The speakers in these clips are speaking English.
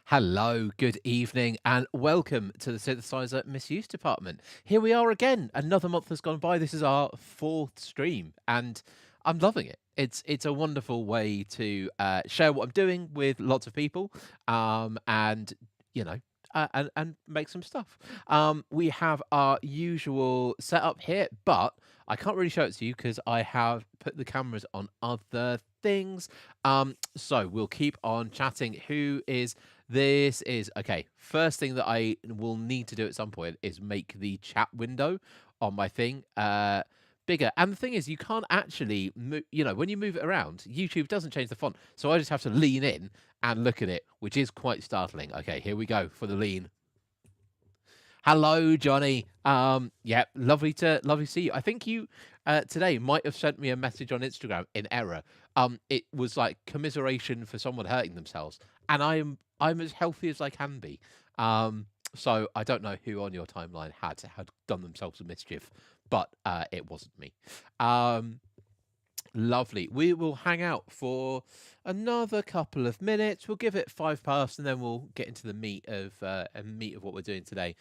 Hello, good evening, and welcome to the Synthesizer Misuse Department. Here we are again. Another month has gone by. This is our fourth stream, and I'm loving it. It's a wonderful way to share what I'm doing with lots of people, and you know, and make some stuff. We have our usual setup here, but I can't really show it to you because I have put the cameras on other things. So we'll keep on chatting. This is okay. First thing that I will need to do at some point is make the chat window on my thing bigger. And the thing is, you can't actually, when you move it around, YouTube doesn't change the font. So I just have to lean in and look at it, which is quite startling. Okay, here we go for the lean. Hello, Johnny. Yeah, lovely to see you. I think you today might have sent me a message on Instagram in error. It was like commiseration for someone hurting themselves, and I'm as healthy as I can be. So I don't know who on your timeline had done themselves a mischief, but it wasn't me. Lovely. We will hang out for another couple of minutes. We'll give it 5 past, and then we'll get into the meat of what we're doing today.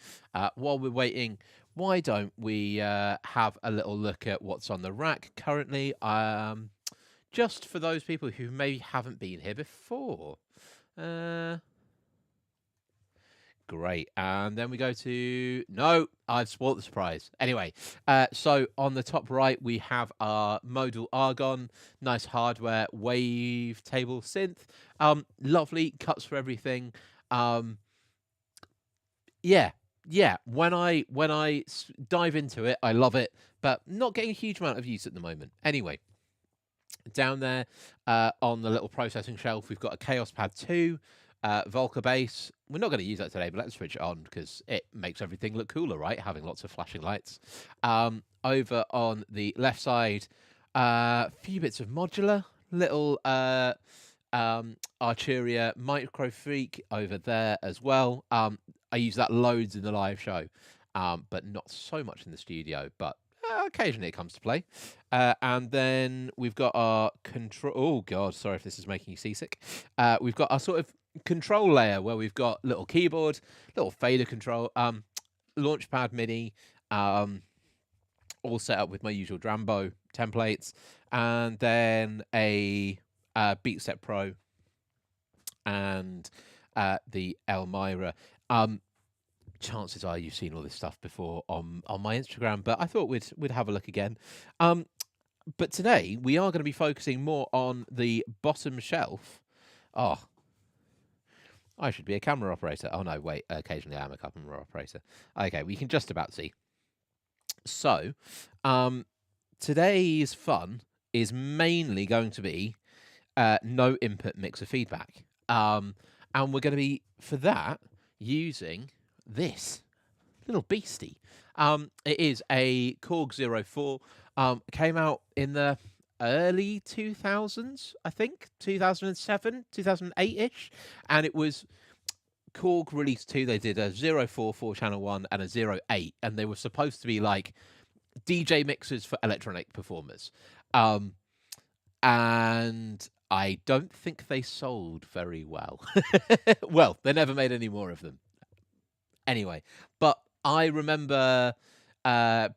While we're waiting, why don't we have a little look at what's on the rack currently? Just for those people who maybe haven't been here before. Great. And then we go to... No, I've spoiled the surprise. Anyway, so on the top right, we have our modal argon, nice hardware, wave table synth. Lovely, cuts for everything. Yeah. When I dive into it, I love it, but not getting a huge amount of use at the moment. Anyway, down there on the little processing shelf, we've got a Chaos Pad 2, Volca bass. We're not going to use that today, but let's switch it on because it makes everything look cooler, right? Having lots of flashing lights. Over on the left side, a few bits of modular, little Arturia Micro Freak over there as well. I use that loads in the live show, but not so much in the studio, but occasionally it comes to play. And then we've got our control... Oh, God, sorry if this is making you seasick. We've got our sort of control layer where we've got little keyboard, little fader control, launchpad mini, all set up with my usual Drambo templates, and then a BeatStep Pro and the Elmira. Chances are you've seen all this stuff before on my Instagram, but I thought we'd have a look again. But today we are going to be focusing more on the bottom shelf. Oh, I should be a camera operator. Oh no, wait. Occasionally I am a camera operator. Okay, we can just about see. So, today's fun is mainly going to be no input mixer feedback. And we're going to be, for that, using this little beastie. It is a Korg ZERO4. Came out in the early 2000s, I think, 2007, 2008-ish. And it was Korg released 2. They did a 04 4-channel 1 and a 08, and they were supposed to be like DJ mixers for electronic performers. And I don't think they sold very well. Well, they never made any more of them. Anyway, but I remember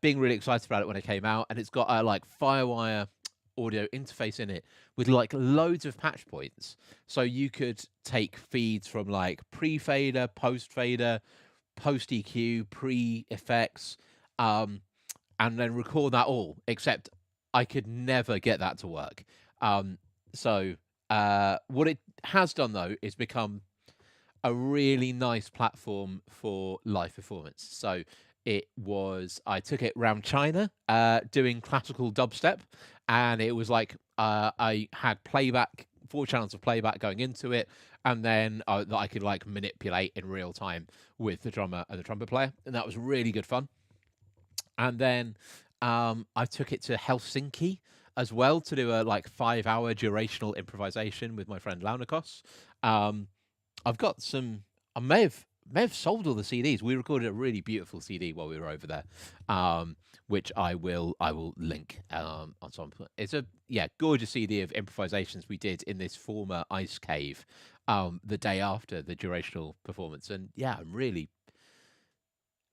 being really excited about it when it came out, and it's got a like Firewire audio interface in it with like loads of patch points, so you could take feeds from like pre-fader, post-fader, post-EQ, pre-effects, and then record that all, except I could never get that to work. So what it has done, though, is become a really nice platform for live performance. So I took it round China doing classical dubstep, and it was like I had playback, 4 channels of playback going into it, and then that I could like manipulate in real time with the drummer and the trumpet player, and that was really good fun. And then I took it to Helsinki as well to do a like 5-hour durational improvisation with my friend Launakos. I've got some... I may have may have sold all the CDs. We recorded a really beautiful CD while we were over there, which I will link on some. It's a gorgeous CD of improvisations we did in this former ice cave the day after the durational performance. And yeah, I'm really,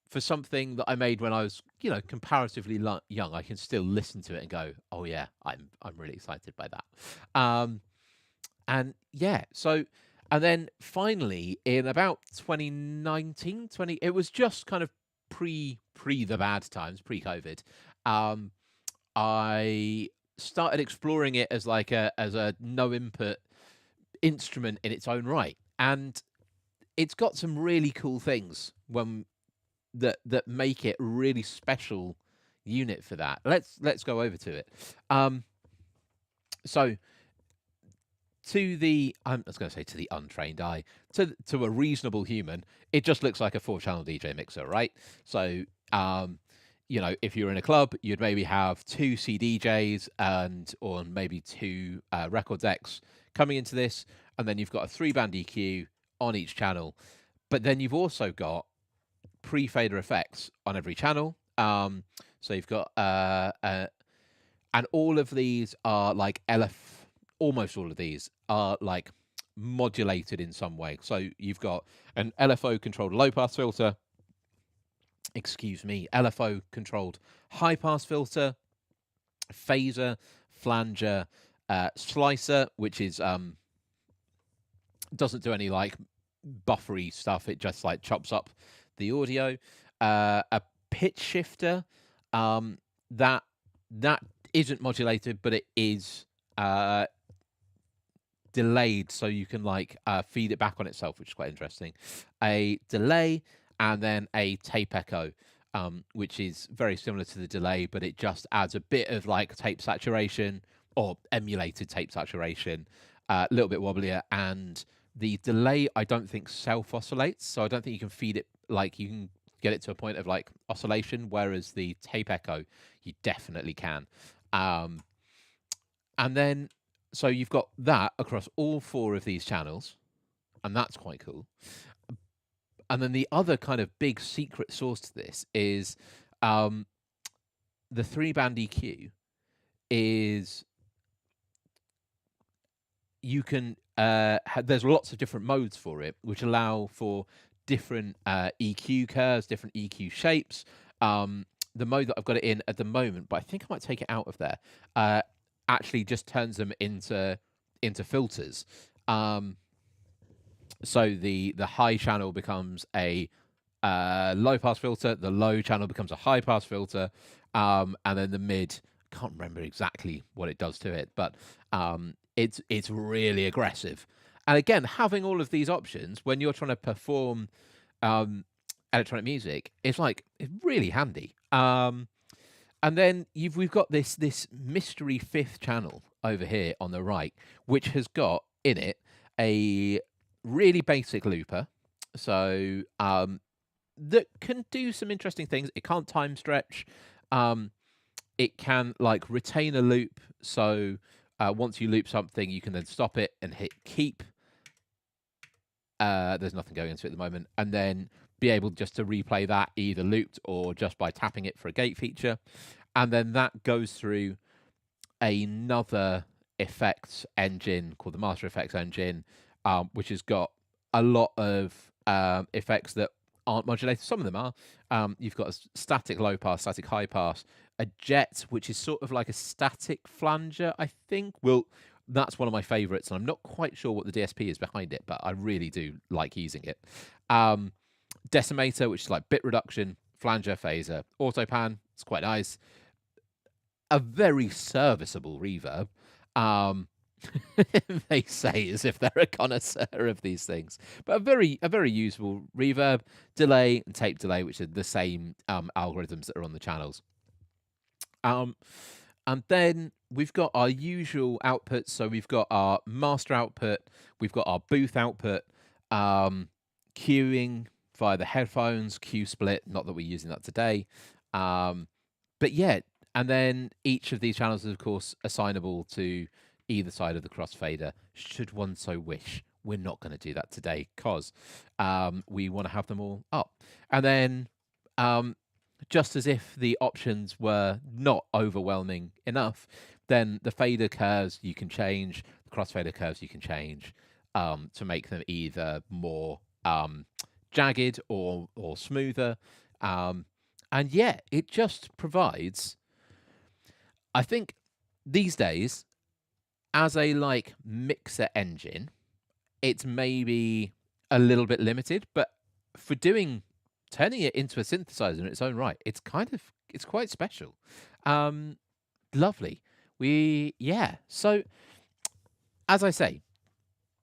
for something that I made when I was, comparatively young, I can still listen to it and go, "Oh yeah, I'm really excited by that." And yeah, so and then finally in about 2019, it was just kind of pre the bad times, pre-COVID. Um, I started exploring it as like a no input instrument in its own right, and it's got some really cool things that make it a really special unit for that. Let's go over to it. Um, so I was going to say to the untrained eye, to a reasonable human, it just looks like a 4-channel DJ mixer, right? So, if you're in a club, you'd maybe have 2 CDJs or maybe 2 record decks coming into this, and then you've got a 3-band EQ on each channel. But then you've also got pre-fader effects on every channel. So you've got and all of these are like almost all of these are like modulated in some way. So you've got an LFO controlled low pass filter, LFO controlled high pass filter, phaser, flanger, slicer, which is doesn't do any like buffery stuff. It just like chops up the audio. A pitch shifter, that isn't modulated, but it is delayed, so you can like feed it back on itself, which is quite interesting. A delay, and then a tape echo, which is very similar to the delay, but it just adds a bit of like tape saturation or emulated tape saturation, a little bit wobblier. And the delay, I don't think self oscillates, so I don't think you can feed it, like you can get it to a point of like oscillation, whereas the tape echo, you definitely can. And then, so you've got that across all 4 of these channels, and that's quite cool. And then the other kind of big secret sauce to this is the 3-band EQ is, you can there's lots of different modes for it, which allow for different EQ curves, different EQ shapes. The mode that I've got it in at the moment, but I think I might take it out of there, actually just turns them into filters. So the high channel becomes a low pass filter, the low channel becomes a high pass filter, and then the mid, can't remember exactly what it does to it, but it's really aggressive. And again, having all of these options when you're trying to perform electronic music is it's really handy. And then we've got this mystery 5th channel over here on the right, which has got in it a really basic looper. So that can do some interesting things. It can't time stretch. It can like retain a loop. So once you loop something, you can then stop it and hit keep. There's nothing going into it at the moment. And then be able just to replay that either looped or just by tapping it for a gate feature. And then that goes through another effects engine called the Master Effects engine, which has got a lot of effects that aren't modulated. Some of them are. You've got a static low pass, static high pass, a jet, which is sort of like a static flanger, I think. Well, that's one of my favorites, and I'm not quite sure what the DSP is behind it, but I really do like using it. Decimator, which is like bit reduction, flanger, phaser, autopan. It's quite nice. A very serviceable reverb. They say as if they're a connoisseur of these things, but a very usable reverb, delay, and tape delay, which are the same algorithms that are on the channels. And then we've got our usual outputs. So we've got our master output, we've got our booth output, queuing via the headphones, Q split. Not that we're using that today, but yeah. And then each of these channels is, of course, assignable to either side of the crossfader, should one so wish, we're not going to do that today because we want to have them all up. And then, just as if the options were not overwhelming enough, then the fader curves you can change, the crossfader curves you can change to make them either more jagged or smoother. And yeah, it just provides, I think these days, as a like mixer engine, it's maybe a little bit limited, but for turning it into a synthesizer in its own right, it's quite special. Lovely. Yeah. So as I say,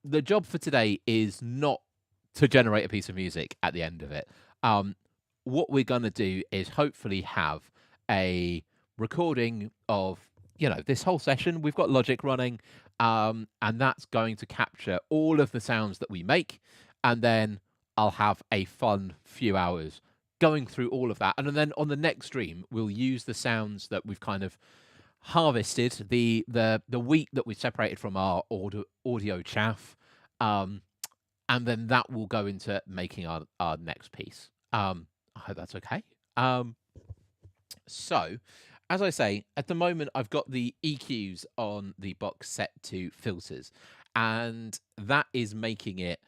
the job for today is not to generate a piece of music at the end of it. What we're going to do is hopefully have a recording of, this whole session. We've got Logic running, and that's going to capture all of the sounds that we make. And then I'll have a fun few hours going through all of that. And then on the next stream, we'll use the sounds that we've kind of harvested, the wheat that we separated from our audio chaff, and then that will go into making our next piece. I hope that's okay. So, as I say, at the moment, I've got the EQs on the box set to filters, and that is making it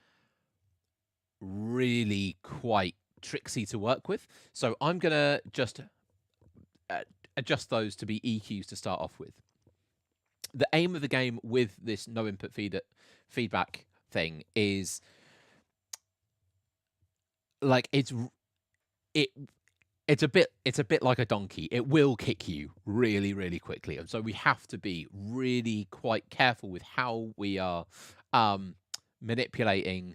really quite tricksy to work with. So I'm going to just adjust those to be EQs to start off with. The aim of the game with this no input feedback thing is like it's a bit like a donkey. It will kick you really, really quickly, and so we have to be really quite careful with how we are manipulating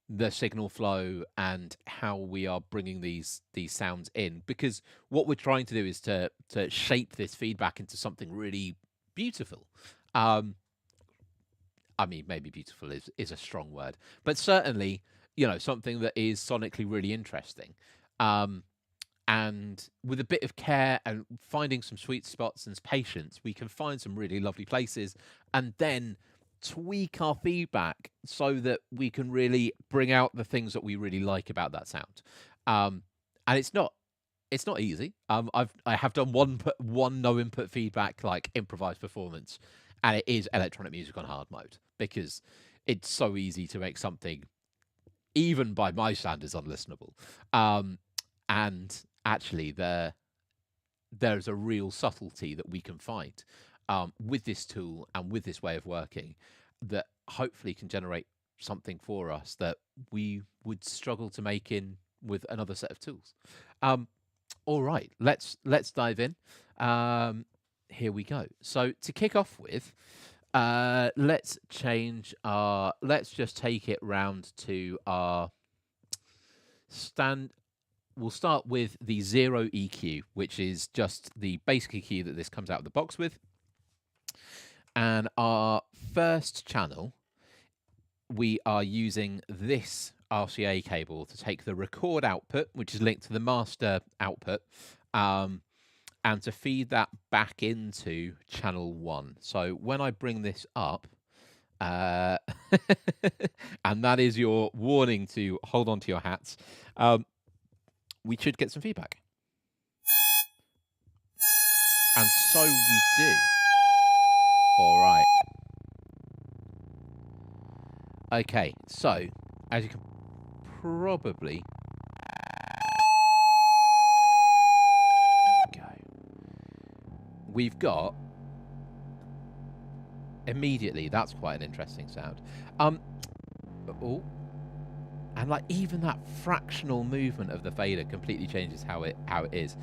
the signal flow and how we are bringing these sounds in, because what we're trying to do is to shape this feedback into something really beautiful. I mean, maybe beautiful is a strong word, but certainly, something that is sonically really interesting. And with a bit of care and finding some sweet spots and patience, we can find some really lovely places and then tweak our feedback so that we can really bring out the things that we really like about that sound. And it's not easy. I have done one no input feedback like improvised performance, and it is electronic music on hard mode because it's so easy to make something, even by my standards, unlistenable. And actually, there's a real subtlety that we can find with this tool and with this way of working that hopefully can generate something for us that we would struggle to make in with another set of tools. All right, let's dive in. Here we go. So to kick off with, let's just take it round to our we'll start with the ZERO EQ, which is just the basic EQ that this comes out of the box with. And our first channel, we are using this RCA cable to take the record output, which is linked to the master output, and to feed that back into channel 1. So when I bring this up, and that is your warning to hold on to your hats, we should get some feedback. And so we do. All right. Okay, so as you can probably... There we go. We've got... Immediately, that's quite an interesting sound. Oh. And like even that fractional movement of the fader completely changes how it is.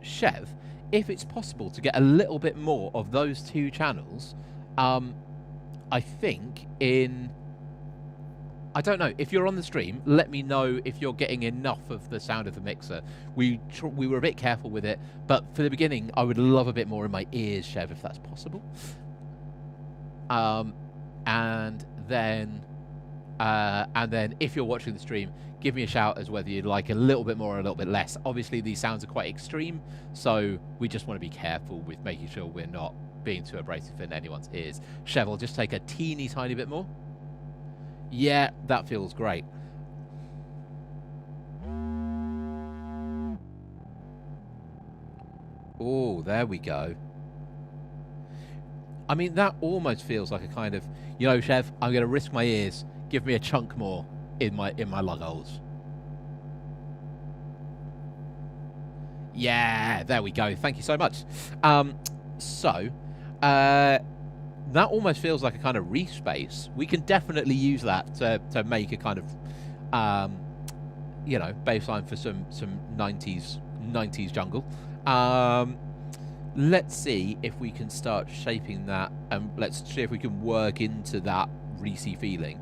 Chev, if it's possible to get a little bit more of those two channels, I think I don't know, if you're on the stream, let me know if you're getting enough of the sound of the mixer. We were a bit careful with it, but for the beginning, I would love a bit more in my ears, Chev, if that's possible. And then if you're watching the stream, give me a shout as whether you'd like a little bit more or a little bit less. Obviously, these sounds are quite extreme, so we just want to be careful with making sure we're not being too abrasive in anyone's ears. Chev, I'll just take a teeny tiny bit more. Yeah, that feels great. Oh, there we go. I mean, that almost feels like a kind of, Chev, I'm going to risk my ears. Give me a chunk more in my lug holes. Yeah, there we go. Thank you so much. So, that almost feels like a kind of reef space. We can definitely use that to make a kind of, baseline for some 90s jungle. Let's see if we can start shaping that, and let's see if we can work into that Reese feeling.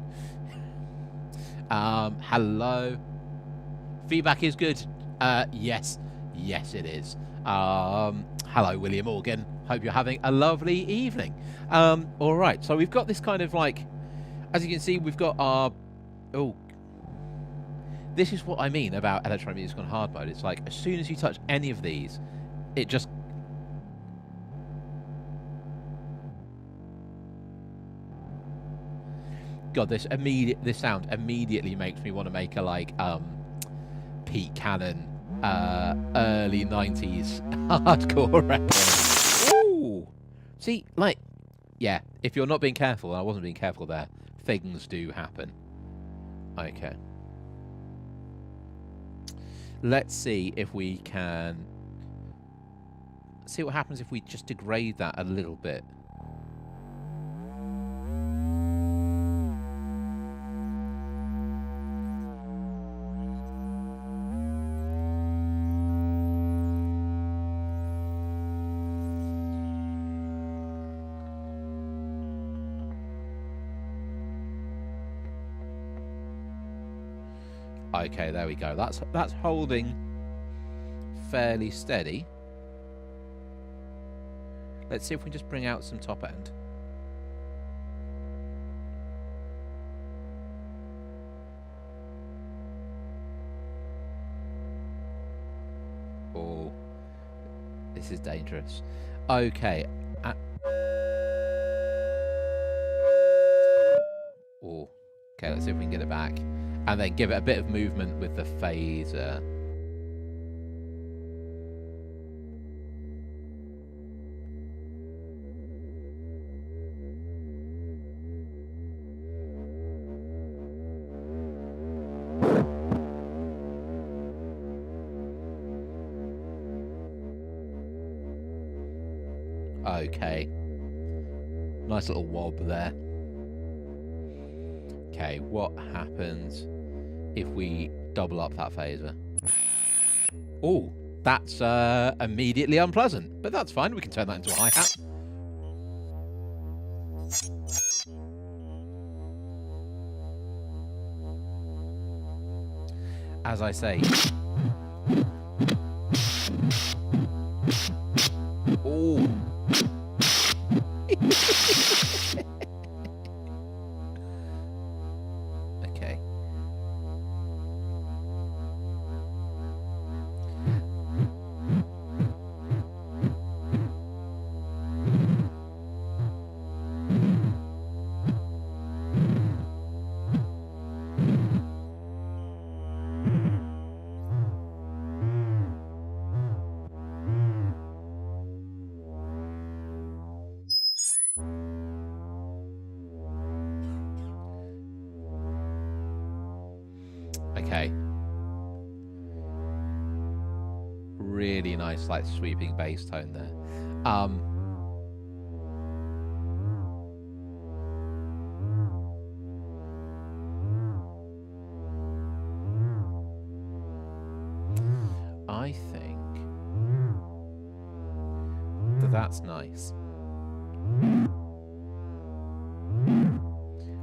Hello. Feedback is good. Yes, it is. Hello, William Morgan. Hope you're having a lovely evening. All right, so we've got this kind of like, as you can see, we've got our. Oh, this is what I mean about electronic music on hard mode. It's like as soon as you touch any of these, it just. God, this sound immediately makes me want to make a Pete Cannon early 90s hardcore record. Ooh. See, yeah, if you're not being careful, and I wasn't being careful there, things do happen. Okay. Let's see if we can see what happens if we just degrade that a little bit. Okay, there we go. That's holding fairly steady. Let's see if we can just bring out some top end. Oh, this is dangerous. Okay. Oh, okay. Let's see if we can get it back, and then give it a bit of movement with the phaser. Okay. Nice little wob there. Okay, what happens if we double up that phaser? Oh, that's immediately unpleasant, but that's fine. We can turn that into a hi-hat. As I say. Oh. Okay. Okay. Really nice, like, sweeping bass tone there. I think that's nice.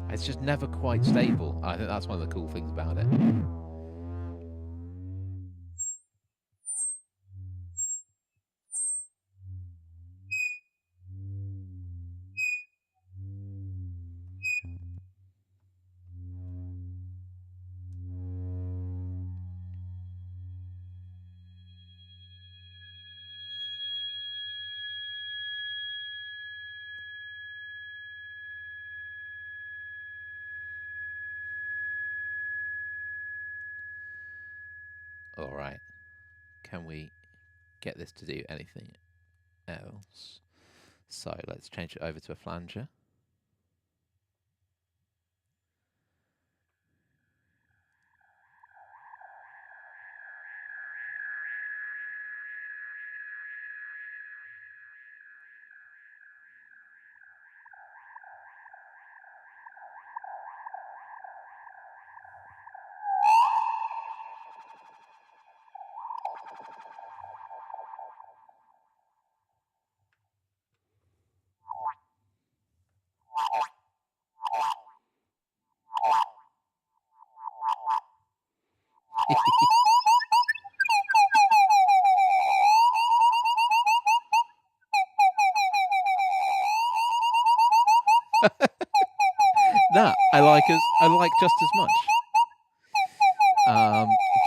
It's just never quite stable. I think that's one of the cool things about it. All right. Can we get this to do anything else? So let's change it over to a flanger. That I like just as much.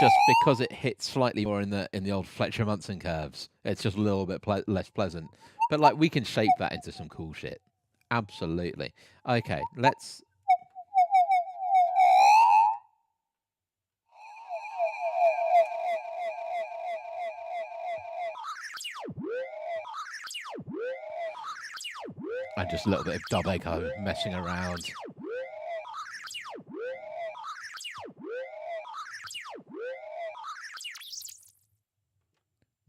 Just because it hits slightly more in the old Fletcher Munson curves, it's just a little bit less pleasant. But like we can shape that into some cool shit. Absolutely. Okay, let's. And just a little bit of dub echo messing around.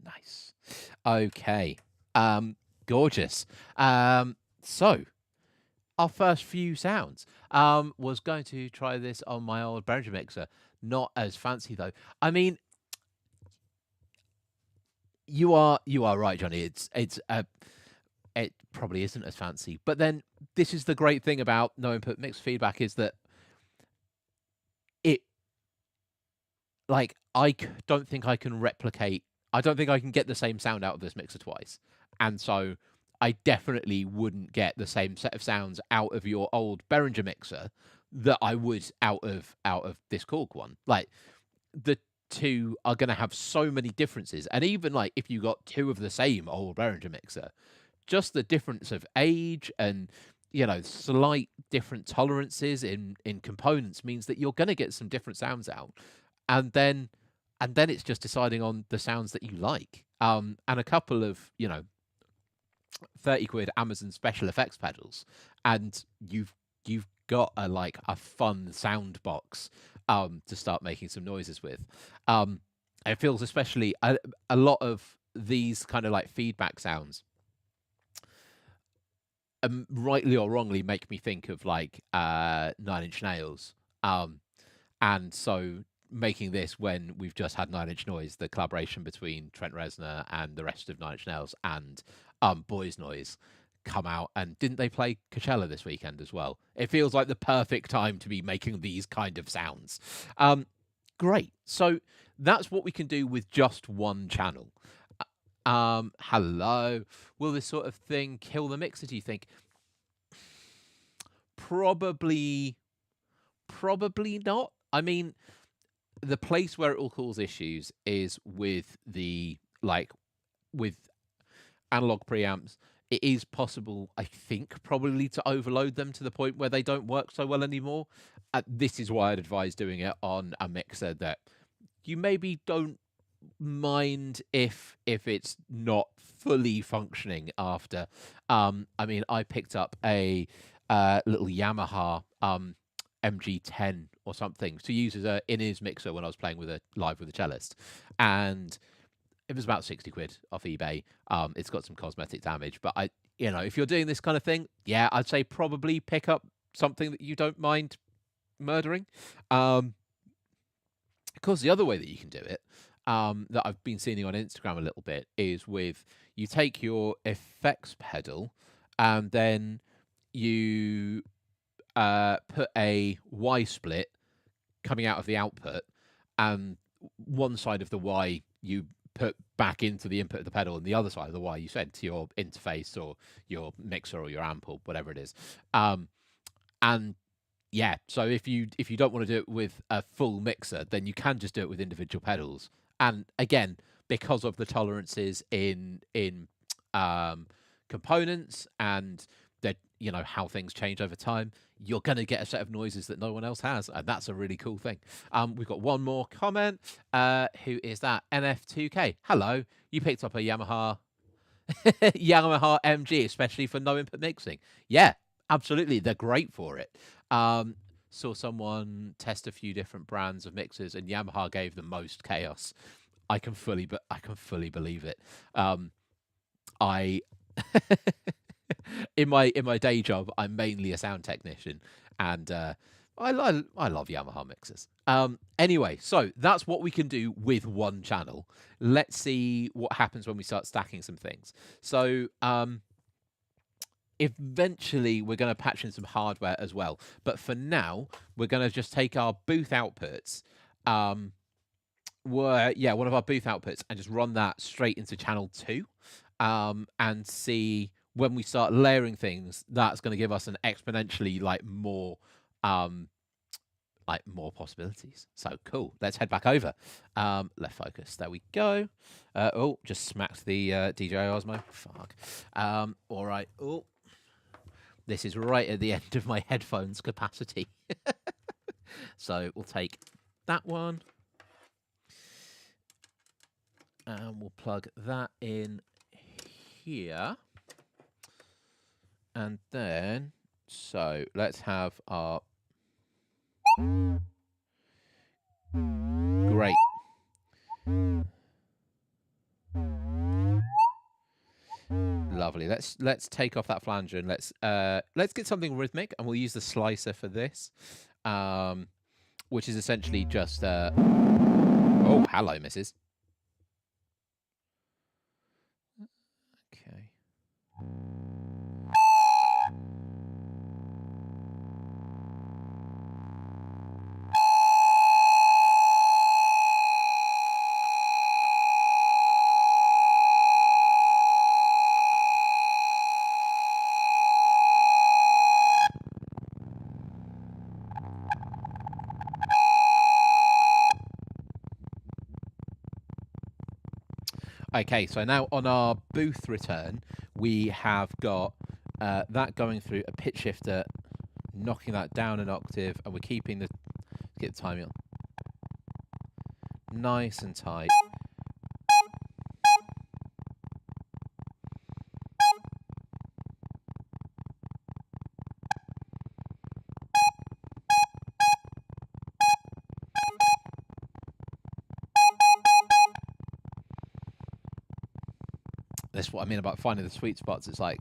Nice. Okay. Gorgeous. So our first few sounds. Was going to try this on my old Behringer mixer. Not as fancy though. I mean, you are right, Johnny. It probably isn't as fancy. But then this is the great thing about no input mix feedback is that it, like, don't think I can replicate. I don't think I can get the same sound out of this mixer twice. And so I definitely wouldn't get the same set of sounds out of your old Behringer mixer that I would out of this Korg one. Like, the two are going to have so many differences. And even like if you got two of the same old Behringer mixer, just the difference of age and slight different tolerances in components means that you're going to get some different sounds out, and then it's just deciding on the sounds that you like. And a couple of 30 quid Amazon special effects pedals, and you've got a fun sound box to start making some noises with. It feels especially a lot of these kind of like feedback sounds, rightly or wrongly, make me think of like 9 Inch Nails. And so making this when we've just had 9 Inch Noise, the collaboration between Trent Reznor and the rest of 9 Inch Nails and Boys Noise, come out, and didn't they play Coachella this weekend as well? It feels like the perfect time to be making these kind of sounds. Great. So that's what we can do with just one channel. Hello. Will this sort of thing kill the mixer, do you think? Probably not. I mean, the place where it will cause issues is with with analog preamps. It is possible, I think, probably to overload them to the point where they don't work so well anymore. This is why I'd advise doing it on a mixer that you maybe don't mind if it's not fully functioning after. I mean, I picked up a little Yamaha MG10 or something to use as a in-ears mixer when I was playing live with a cellist, and it was about 60 quid off eBay. It's got some cosmetic damage, but if you're doing this kind of thing, yeah, I'd say probably pick up something that you don't mind murdering. Of course, the other way that you can do it, that I've been seeing on Instagram a little bit, is with you take your effects pedal and then you put a Y split coming out of the output, and one side of the Y you put back into the input of the pedal, and the other side of the Y you send to your interface or your mixer or your amp or whatever it is. And yeah, so if you don't want to do it with a full mixer, then you can just do it with individual pedals. And again, because of the tolerances in components and that how things change over time, you're going to get a set of noises that no one else has, and that's a really cool thing. We've got one more comment. Who is that? NF2K. Hello, you picked up a Yamaha Yamaha MG, especially for no input mixing. Yeah, absolutely, they're great for it. Saw someone test a few different brands of mixers, and Yamaha gave the most chaos. I can fully believe it. I in my day job, I'm mainly a sound technician, and I love Yamaha mixers. Anyway, so that's what we can do with one channel. Let's see what happens when we start stacking some things. So eventually we're going to patch in some hardware as well, but for now we're going to just take our booth outputs. One of our booth outputs, and just run that straight into channel 2, and see when we start layering things, that's going to give us an exponentially more possibilities. So cool. Let's head back over. Left focus. There we go. Oh, just smacked the DJI Osmo. Fuck. All right. Oh, this is right at the end of my headphones capacity. So we'll take that one. And we'll plug that in here. And then, so let's have our... Great. Lovely. Let's take off that flanger and let's get something rhythmic, and we'll use the slicer for this, which is essentially just oh, hello, missus. Okay. Okay, so now on our booth return, we have got that going through a pitch shifter, knocking that down an octave, and we're keeping get the timing on nice and tight. That's what I mean about finding the sweet spots. It's like,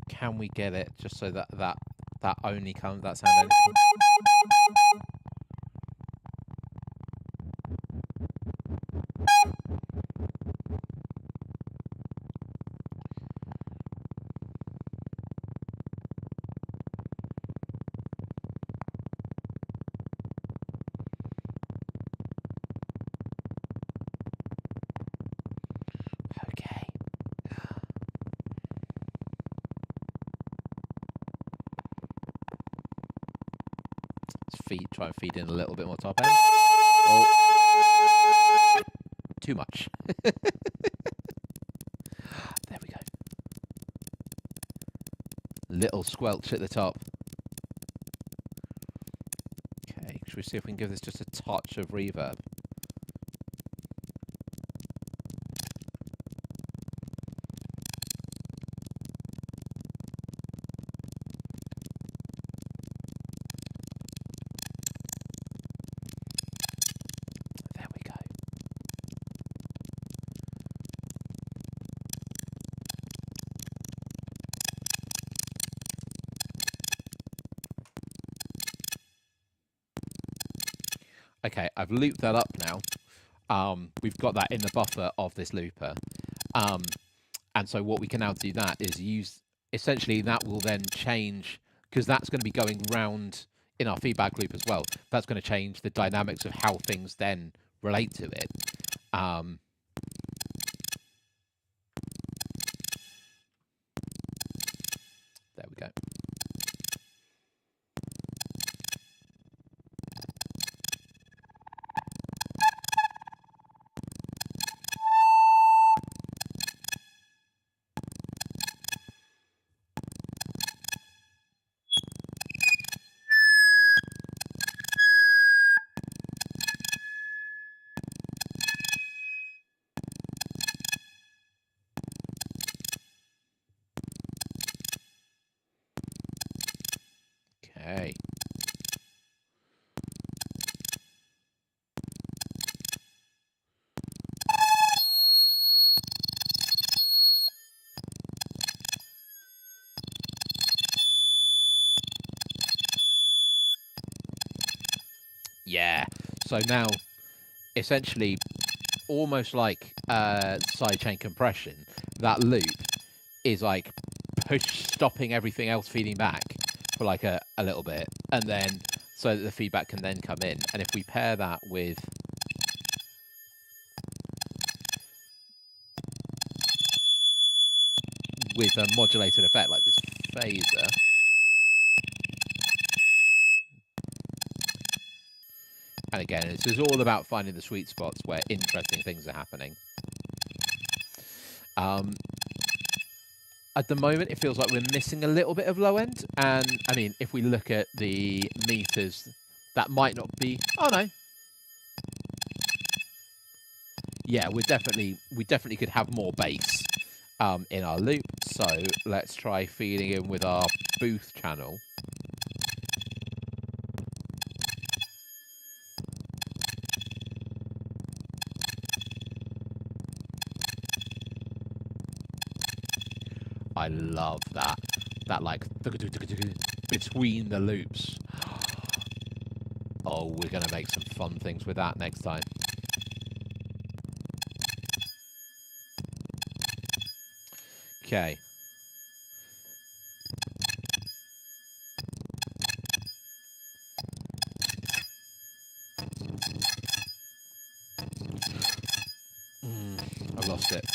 can we get it just so that only comes, that sound only comes. Try and feed in a little bit more top end. Oh, too much. There we go. Little squelch at the top. Okay, should we see if we can give this just a touch of reverb? Okay, I've looped that up now. We've got that in the buffer of this looper. And so what we can now do that is use, essentially that will then change, because that's going to be going round in our feedback loop as well. That's going to change the dynamics of how things then relate to it. There we go. Okay. Yeah. So now, essentially, almost like sidechain compression, that loop is like stopping everything else feeding back for like a little bit, and then so that the feedback can then come in. And if we pair that with a modulated effect like this phaser, and again, this is all about finding the sweet spots where interesting things are happening. At the moment, it feels like we're missing a little bit of low end, and I mean, if we look at the meters, that might not be. Oh no. Yeah, we definitely could have more bass in our loop. So let's try feeding in with our booth channel. I love that. That like between the loops. Oh, we're gonna make some fun things with that next time. Okay. I've lost it.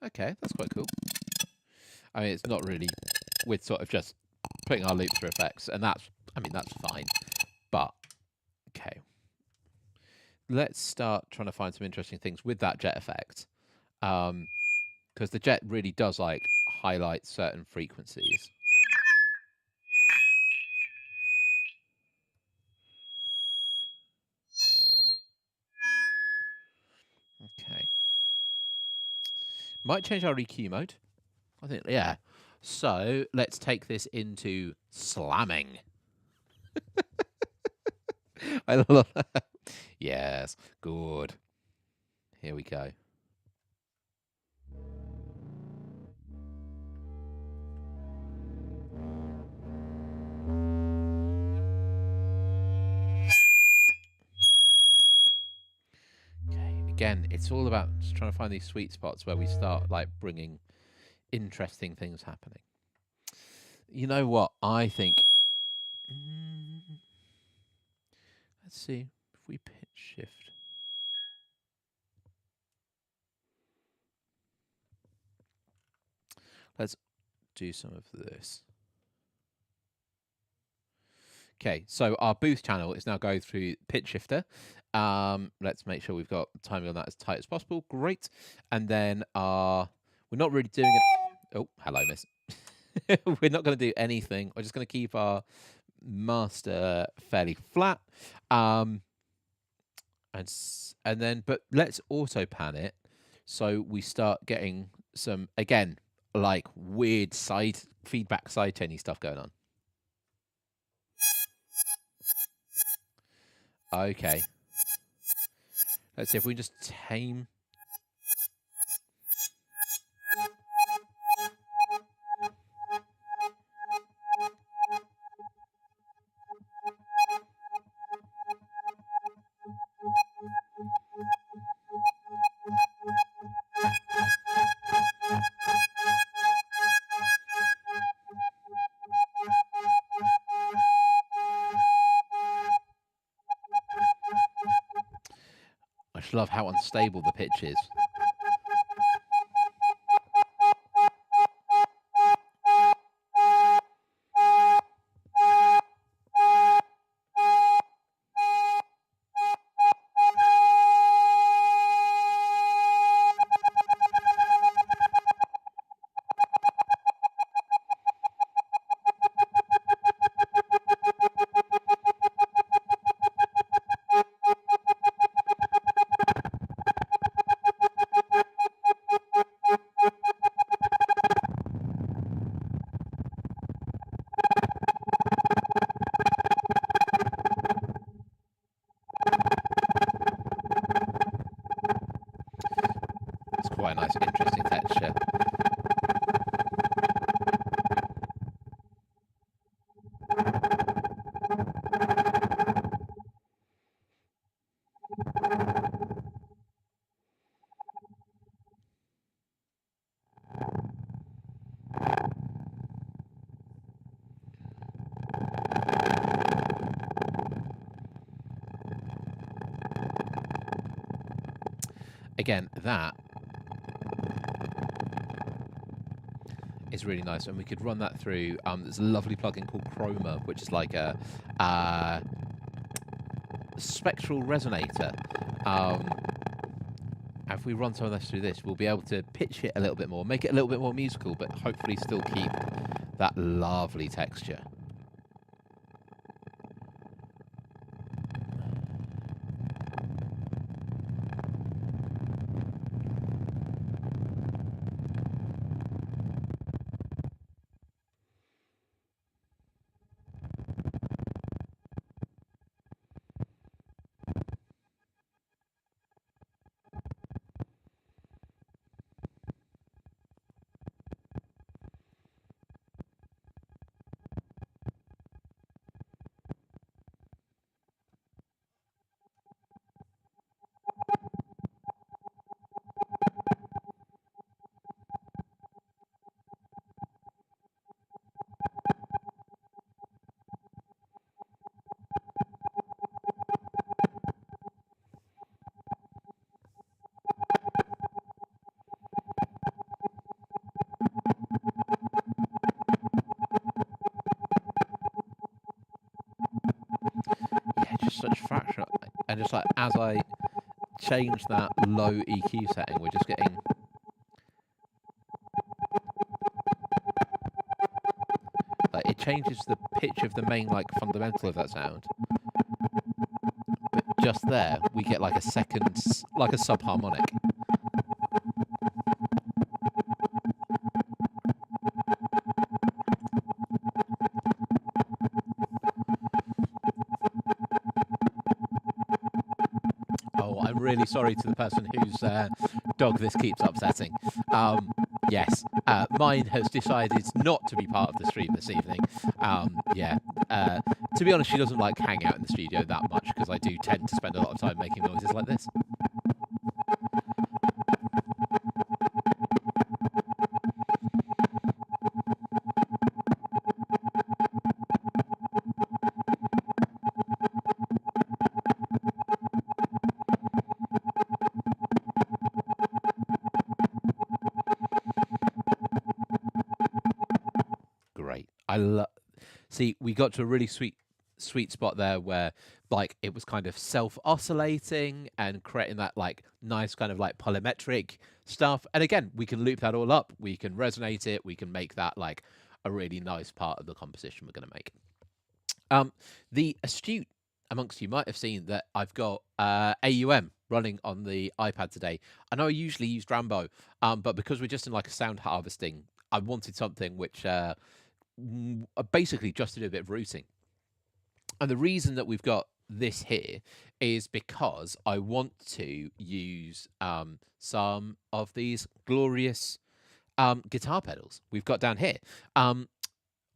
Okay, that's quite cool. I mean, it's not really. We're sort of just putting our loop through effects, and that's. I mean, that's fine. But okay, let's start trying to find some interesting things with that jet effect, because the jet really does like highlight certain frequencies. Okay. Might change our EQ mode. I think, yeah. So let's take this into slamming. I love that. Yes, good. Here we go. Okay, again, it's all about just trying to find these sweet spots where we start like bringing interesting things happening. You know what? I think. Let's see if we pitch shift. Let's do some of this. Okay, so our boost channel is now going through pitch shifter. Let's make sure we've got timing on that as tight as possible. Great. And then we're not really doing it. Oh, hello, miss. We're not going to do anything. We're just going to keep our master fairly flat. And then, but let's auto pan it so we start getting some, again, like weird side feedback, side chainy stuff going on. Okay. Let's see if we just tame. I just love how unstable the pitch is. again, that is really nice, and we could run that through. There's a lovely plugin called Chroma, which is like a spectral resonator. If we run some of this through this, we'll be able to pitch it a little bit more, make it a little bit more musical, but hopefully still keep that lovely texture. Such fraction, and just like as I change that low EQ setting, we're just getting like it changes the pitch of the main like fundamental of that sound, but just there we get like a second, like a subharmonic. I'm really sorry to the person whose dog this keeps upsetting. Yes, mine has decided not to be part of the stream this evening. Yeah, to be honest, she doesn't like hang out in the studio that much because I do tend to spend a lot of time making noises like this. See, we got to a really sweet spot there where like it was kind of self-oscillating and creating that like nice kind of like polymetric stuff. And again, we can loop that all up, we can resonate it, we can make that like a really nice part of the composition we're going to make. The astute amongst you might have seen that I've got AUM running on the iPad today. I know I usually use Drambo, but because we're just in like a sound harvesting, I wanted something which basically just to do a bit of routing. And the reason that we've got this here is because I want to use some of these glorious guitar pedals we've got down here.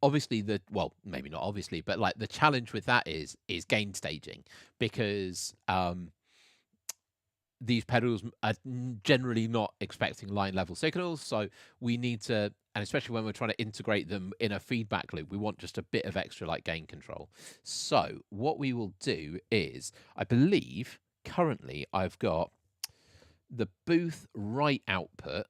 Obviously well, maybe not obviously, but like the challenge with that is gain staging, because these pedals are generally not expecting line level signals, so we need to, and especially when we're trying to integrate them in a feedback loop, we want just a bit of extra like gain control. So what we will do is, I believe currently I've got the booth right output,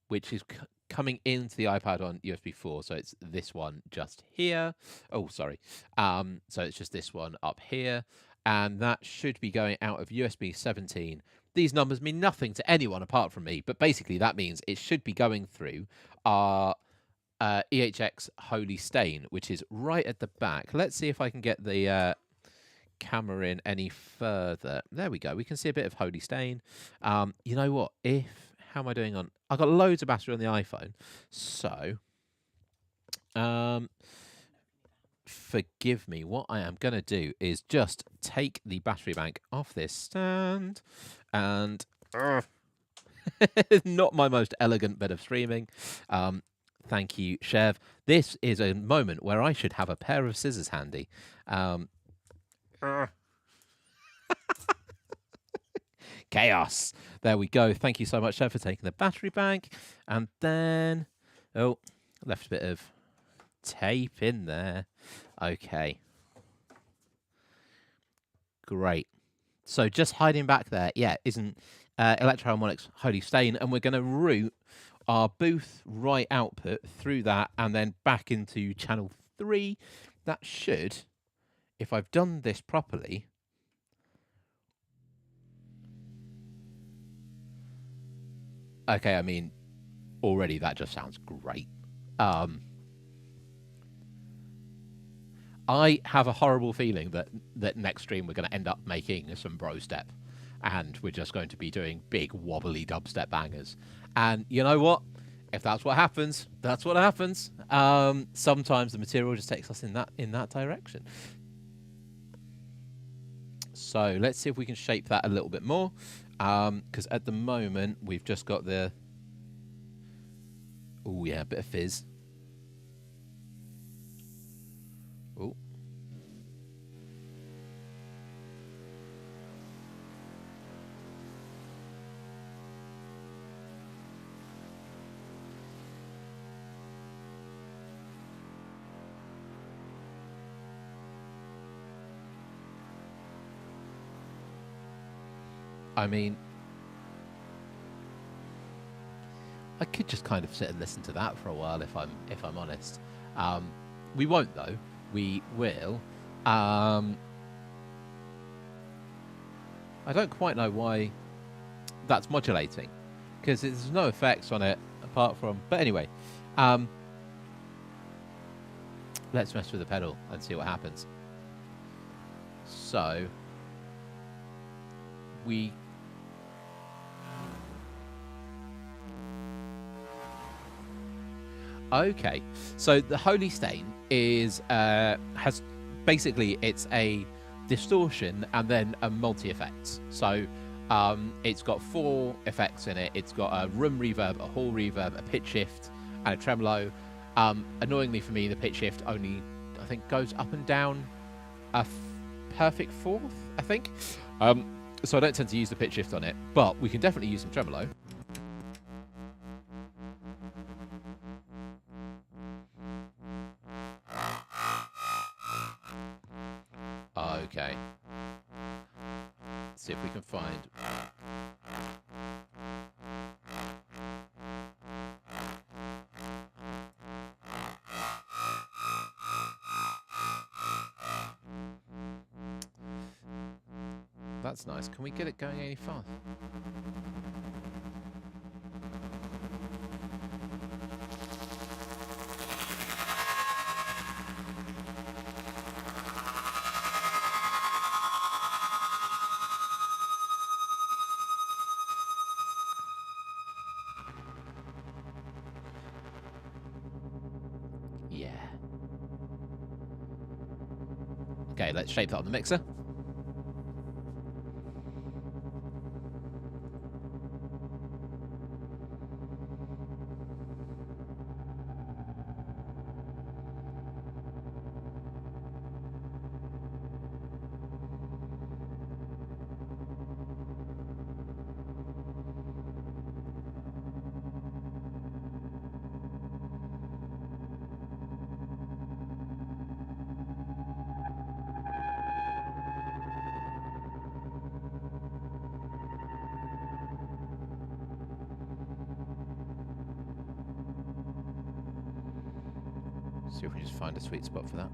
which is coming into the iPad on USB 4, so it's this one just here. Oh, sorry. So it's just this one up here, and that should be going out of USB 17. These numbers mean nothing to anyone apart from me, but basically that means it should be going through our EHX Holy Stain, which is right at the back. Let's see if I can get the camera in any further. There we go. We can see a bit of Holy Stain. You know what? How am I doing on? I've got loads of battery on the iPhone, so forgive me. What I am going to do is just take the battery bank off this stand, and not my most elegant bit of streaming. Thank you, Chev. This is a moment where I should have a pair of scissors handy. Chaos. There we go. Thank you so much, Chev, for taking the battery bank. And then, oh, left a bit of tape in there. Okay. Great. So just hiding back there, yeah, isn't Electro-Harmonics Holy Stain, and we're going to route our booth right output through that and then back into channel 3. That should, if I've done this properly... Okay, I mean, already that just sounds great. I have a horrible feeling that next stream we're going to end up making some bro step, and we're just going to be doing big wobbly dubstep bangers. And you know what? If that's what happens, that's what happens. Sometimes the material just takes us in that direction. So let's see if we can shape that a little bit more, because at the moment we've just got the... Oh yeah, a bit of fizz. Oh. I mean, I could just kind of sit and listen to that for a while if I'm honest. We won't though. We will. I don't quite know why that's modulating, because there's no effects on it apart from... But anyway, let's mess with the pedal and see what happens. So we... Okay, so the Holy Stain is has basically, it's a distortion and then a multi-effects. So it's got 4 effects in it. It's got a room reverb, a hall reverb, a pitch shift, and a tremolo. Annoyingly for me, the pitch shift only, I think, goes up and down a perfect 4th, I think. So I don't tend to use the pitch shift on it, but we can definitely use some tremolo. Okay. Let's see if we can find... That's nice. Can we get it going any faster? Yeah. Okay, let's shape that on the mixer. See if we just find a sweet spot for that.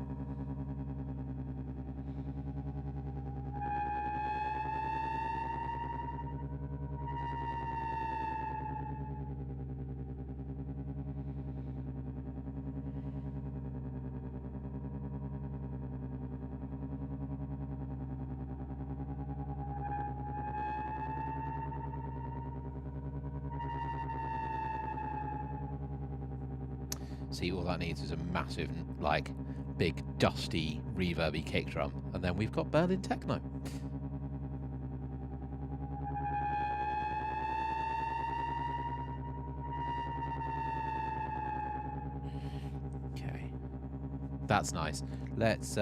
See, all that needs is a massive, like, big, dusty, reverby kick drum, and then we've got Berlin techno. Okay, that's nice. Let's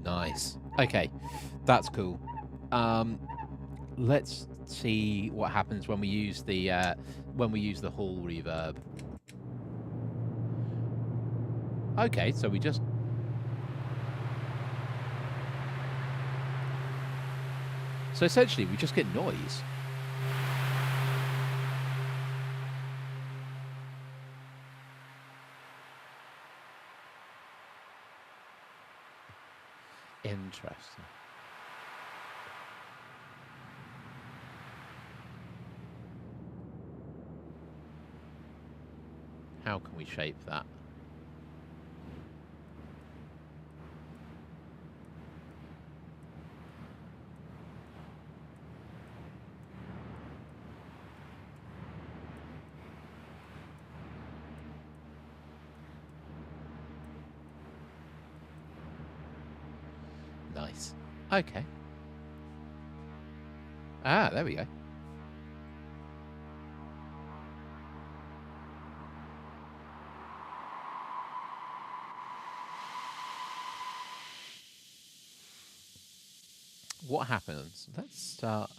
Nice. Okay, that's cool. Let's see what happens when we use the hall reverb. Okay, so we just... So essentially, we just get noise. Interesting. How can we shape that? Nice. Okay. Ah, there we go. What happens? Let's start.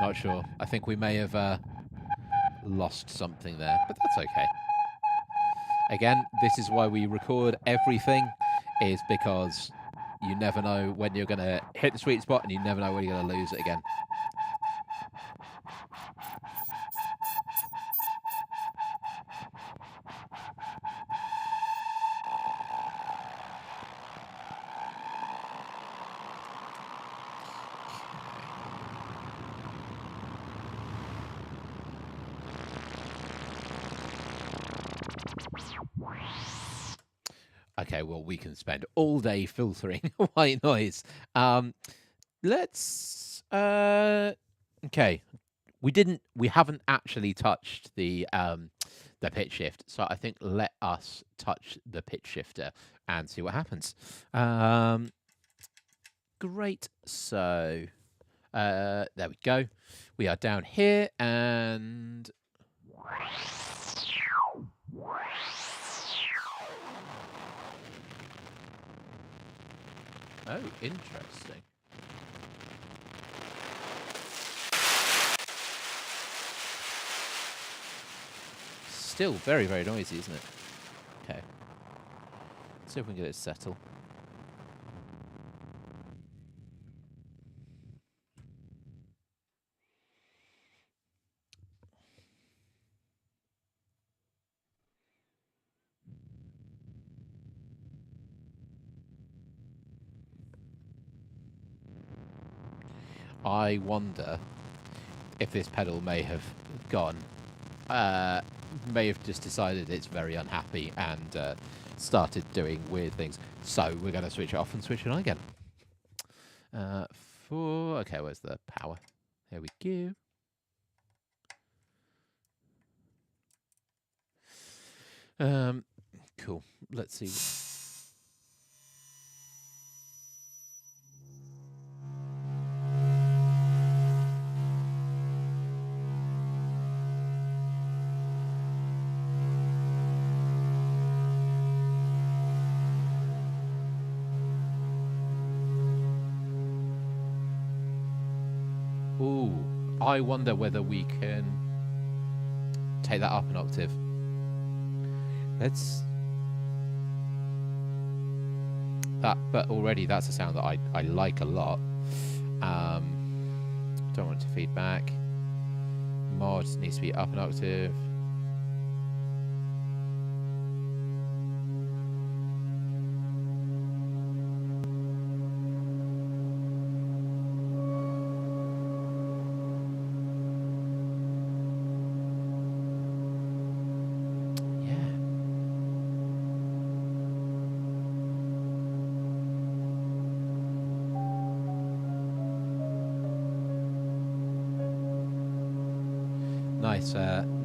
Not sure. I think we may have lost something there, but that's okay. Again, this is why we record everything, is because you never know when you're going to hit the sweet spot and you never know when you're going to lose it again. Okay, well, we can spend all day filtering white noise. Let's... okay. We haven't actually touched the pitch shift, so I think let us touch the pitch shifter and see what happens. Great. So, there we go. We are down here, and... Oh, interesting. Still very, very noisy, isn't it? Okay. Let's see if we can get it to settle. I wonder if this pedal may have gone, may have just decided it's very unhappy and started doing weird things. So we're going to switch it off and switch it on again. Okay, where's the power? There we go. Cool. Let's see. Ooh, I wonder whether we can take that up an octave. Let's... But already that's a sound that I like a lot. Don't want it to feed back. Mod needs to be up an octave.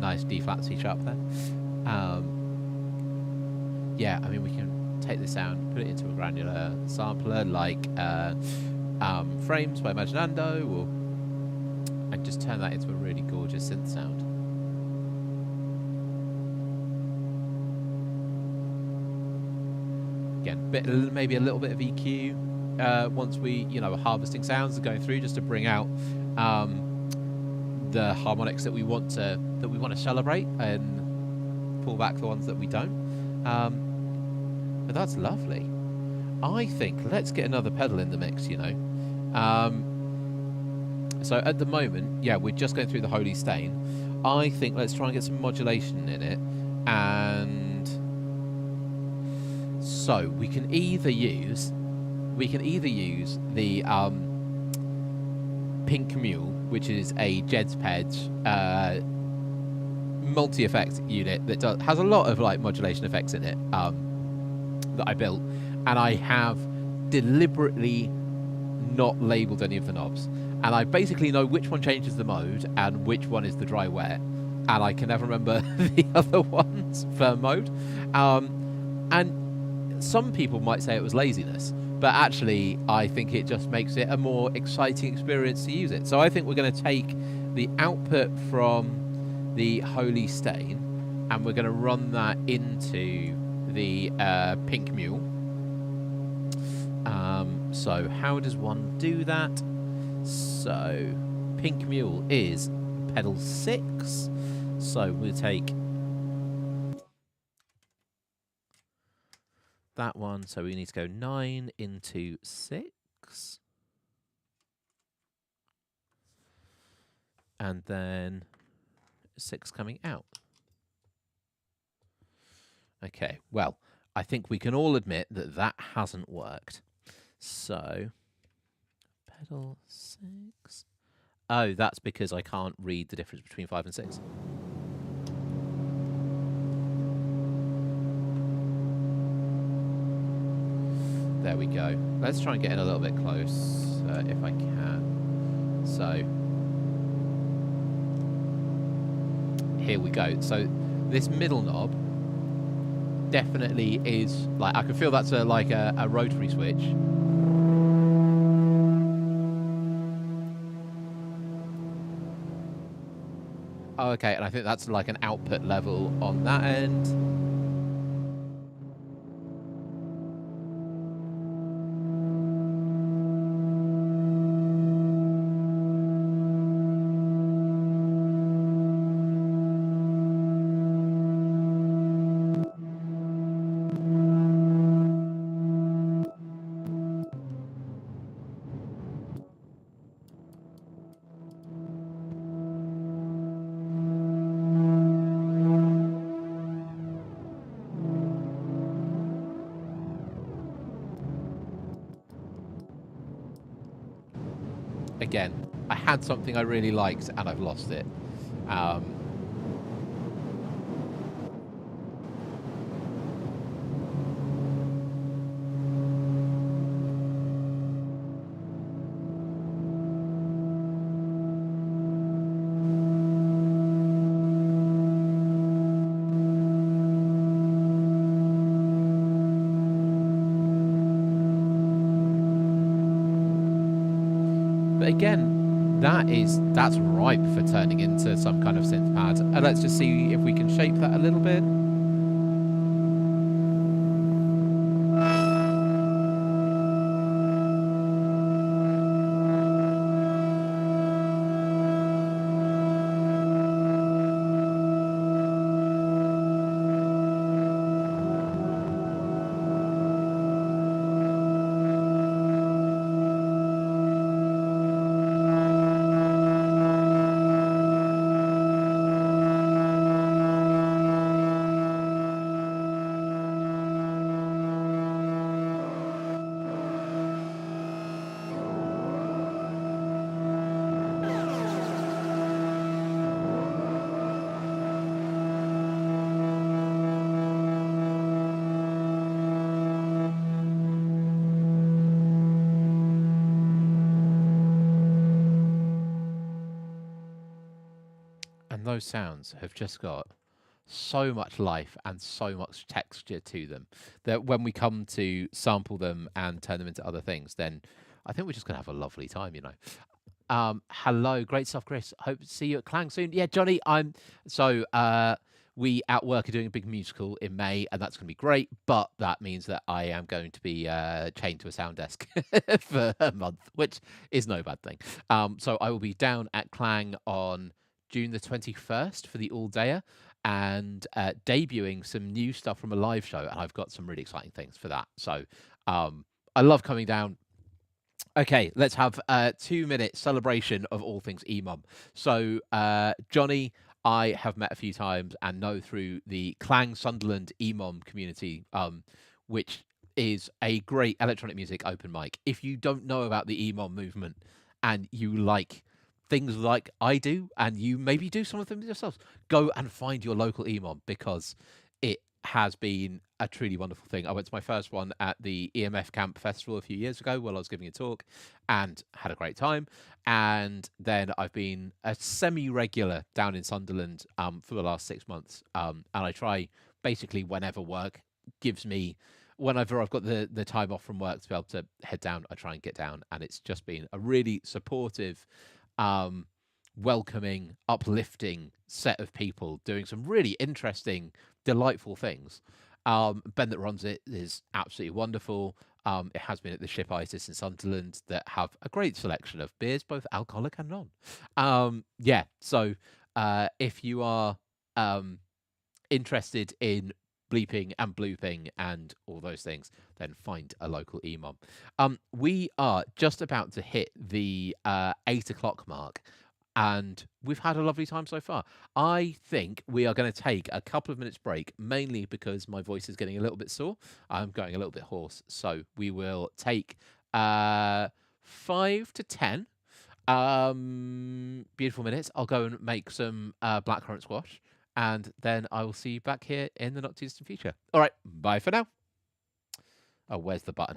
Nice D flat C sharp there. Yeah, I mean we can take this sound, put it into a granular sampler like Frames by Imaginando, and just turn that into a really gorgeous synth sound. Again, maybe a little bit of EQ once we, are harvesting sounds and going through just to bring out the harmonics that we want to celebrate and pull back the ones that we don't. But that's lovely. I think let's get another pedal in the mix. So at the moment, yeah, we're just going through the Holy Stain. I think let's try and get some modulation in it, and so we can either use the Pink Mule, which is a Jedsped multi-effect unit that has a lot of like modulation effects in it that I built, and I have deliberately not labeled any of the knobs, and I basically know which one changes the mode and which one is the dry wet, and I can never remember the other ones for mode. And some people might say it was laziness, but actually I think it just makes it a more exciting experience to use it. So I think we're going to take the output from the Holy Stain and we're going to run that into the Pink Mule. So how does one do that? So Pink Mule is pedal 6. So we'll take that one. So we need to go 9 into 6. And then 6 coming out. Okay, well, I think we can all admit that that hasn't worked. So, pedal 6. Oh, that's because I can't read the difference between 5 and 6. There we go. Let's try and get in a little bit close, if I can. So, here we go. So, this middle knob definitely is, like, I can feel that's like a rotary switch. Oh, okay, and I think that's like an output level on that end. Again, I had something I really liked and I've lost it. But again, that's ripe for turning into some kind of synth pad. And let's just see if we can shape that a little bit. And those sounds have just got so much life and so much texture to them that when we come to sample them and turn them into other things, then I think we're just going to have a lovely time, you know. Hello, great stuff, Chris. Hope to see you at Clang soon. Yeah, Johnny, we at work are doing a big musical in May, and that's going to be great. But that means that I am going to be chained to a sound desk for a month, which is no bad thing. So I will be down at Clang on June the 21st for the all dayer and debuting some new stuff from a live show, and I've got some really exciting things for that. So I love coming down. Okay, let's have a 2 minute celebration of all things EMOM. So, Johnny, I have met a few times and know through the Clang Sunderland EMOM community, which is a great electronic music open mic. If you don't know about the EMOM movement and you like things like I do, and you maybe do some of them yourselves, go and find your local EMOM because it has been a truly wonderful thing. I went to my first one at the EMF Camp Festival a few years ago while I was giving a talk and had a great time. And then I've been a semi-regular down in Sunderland for the last 6 months. And I try basically whenever work gives me, whenever I've got the time off from work to be able to head down, I try and get down. And it's just been a really supportive, welcoming, uplifting set of people doing some really interesting, delightful things. Ben that runs it is absolutely wonderful. It has been at the Ship Isis in Sunderland that have a great selection of beers, both alcoholic and non. Yeah, so if you are interested in bleeping and blooping and all those things, then find a local EMOM. We are just about to hit the 8 o'clock mark, and we've had a lovely time so far. I think we are going to take a couple of minutes break, mainly because my voice is getting a little bit sore. I'm going a little bit hoarse, so we will take 5 to 10 beautiful minutes. I'll go and make some blackcurrant squash, and then I will see you back here in the not too distant future. All right, bye for now. Oh, where's the button?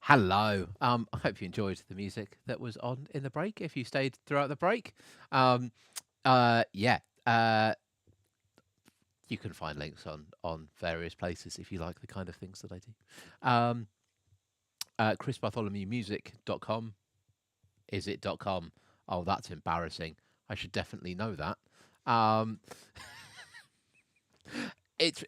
Hello. I hope you enjoyed the music that was on in the break. If you stayed throughout the break, um, yeah. You can find links on various places if you like the kind of things that I do. Um, ChrisBartholomewmusic.com. Is it .com? Oh, that's embarrassing. I should definitely know that. Um, it's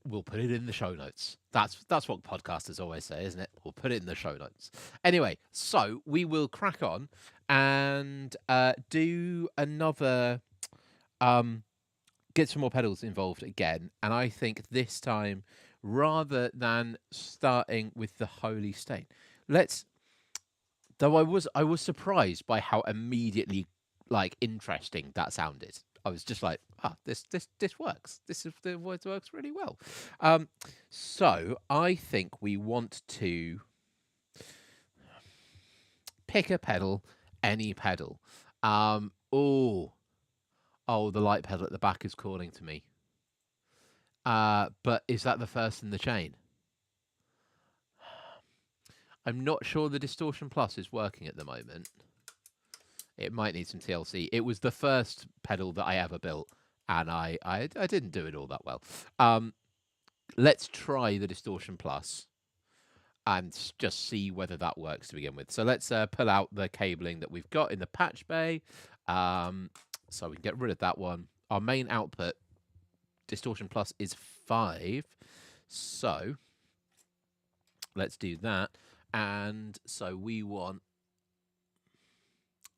we'll put it in the show notes. That's what podcasters always say, isn't it? We'll put it in the show notes. Anyway, so we will crack on and do another get some more pedals involved again. And I think this time, rather than starting with the Holy Stain, let's. Though I was surprised by how immediately like interesting that sounded. I was just like, ah, this works. This is the words works really well. Um, so I think we want to pick a pedal, any pedal. Oh, the light pedal at the back is calling to me. But is that the first in the chain? I'm not sure the Distortion Plus is working at the moment. It might need some TLC. It was the first pedal that I ever built, and I didn't do it all that well. Let's try the Distortion Plus and just see whether that works to begin with. So let's pull out the cabling that we've got in the patch bay. So we can get rid of that one. Our main output, Distortion Plus, is 5. So let's do that. And so we want...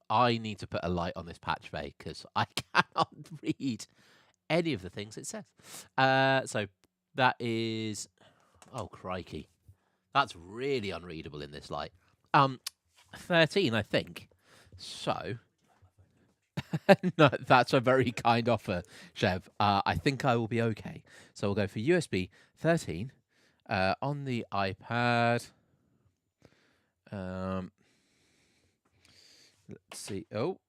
I need to put a light on this patch bay because I cannot read any of the things it says. So that is... Oh, crikey. That's really unreadable in this light. 13, I think. So... no, that's a very kind offer, Chev. I think I will be okay. So we'll go for USB 13 on the iPad. Let's see. Oh.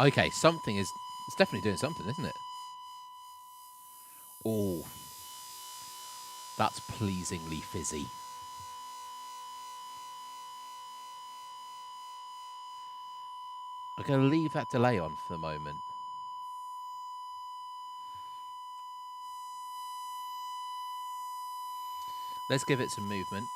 Okay, something is... It's definitely doing something, isn't it? Oh. That's pleasingly fizzy. I'm going to leave that delay on for the moment. Let's give it some movement.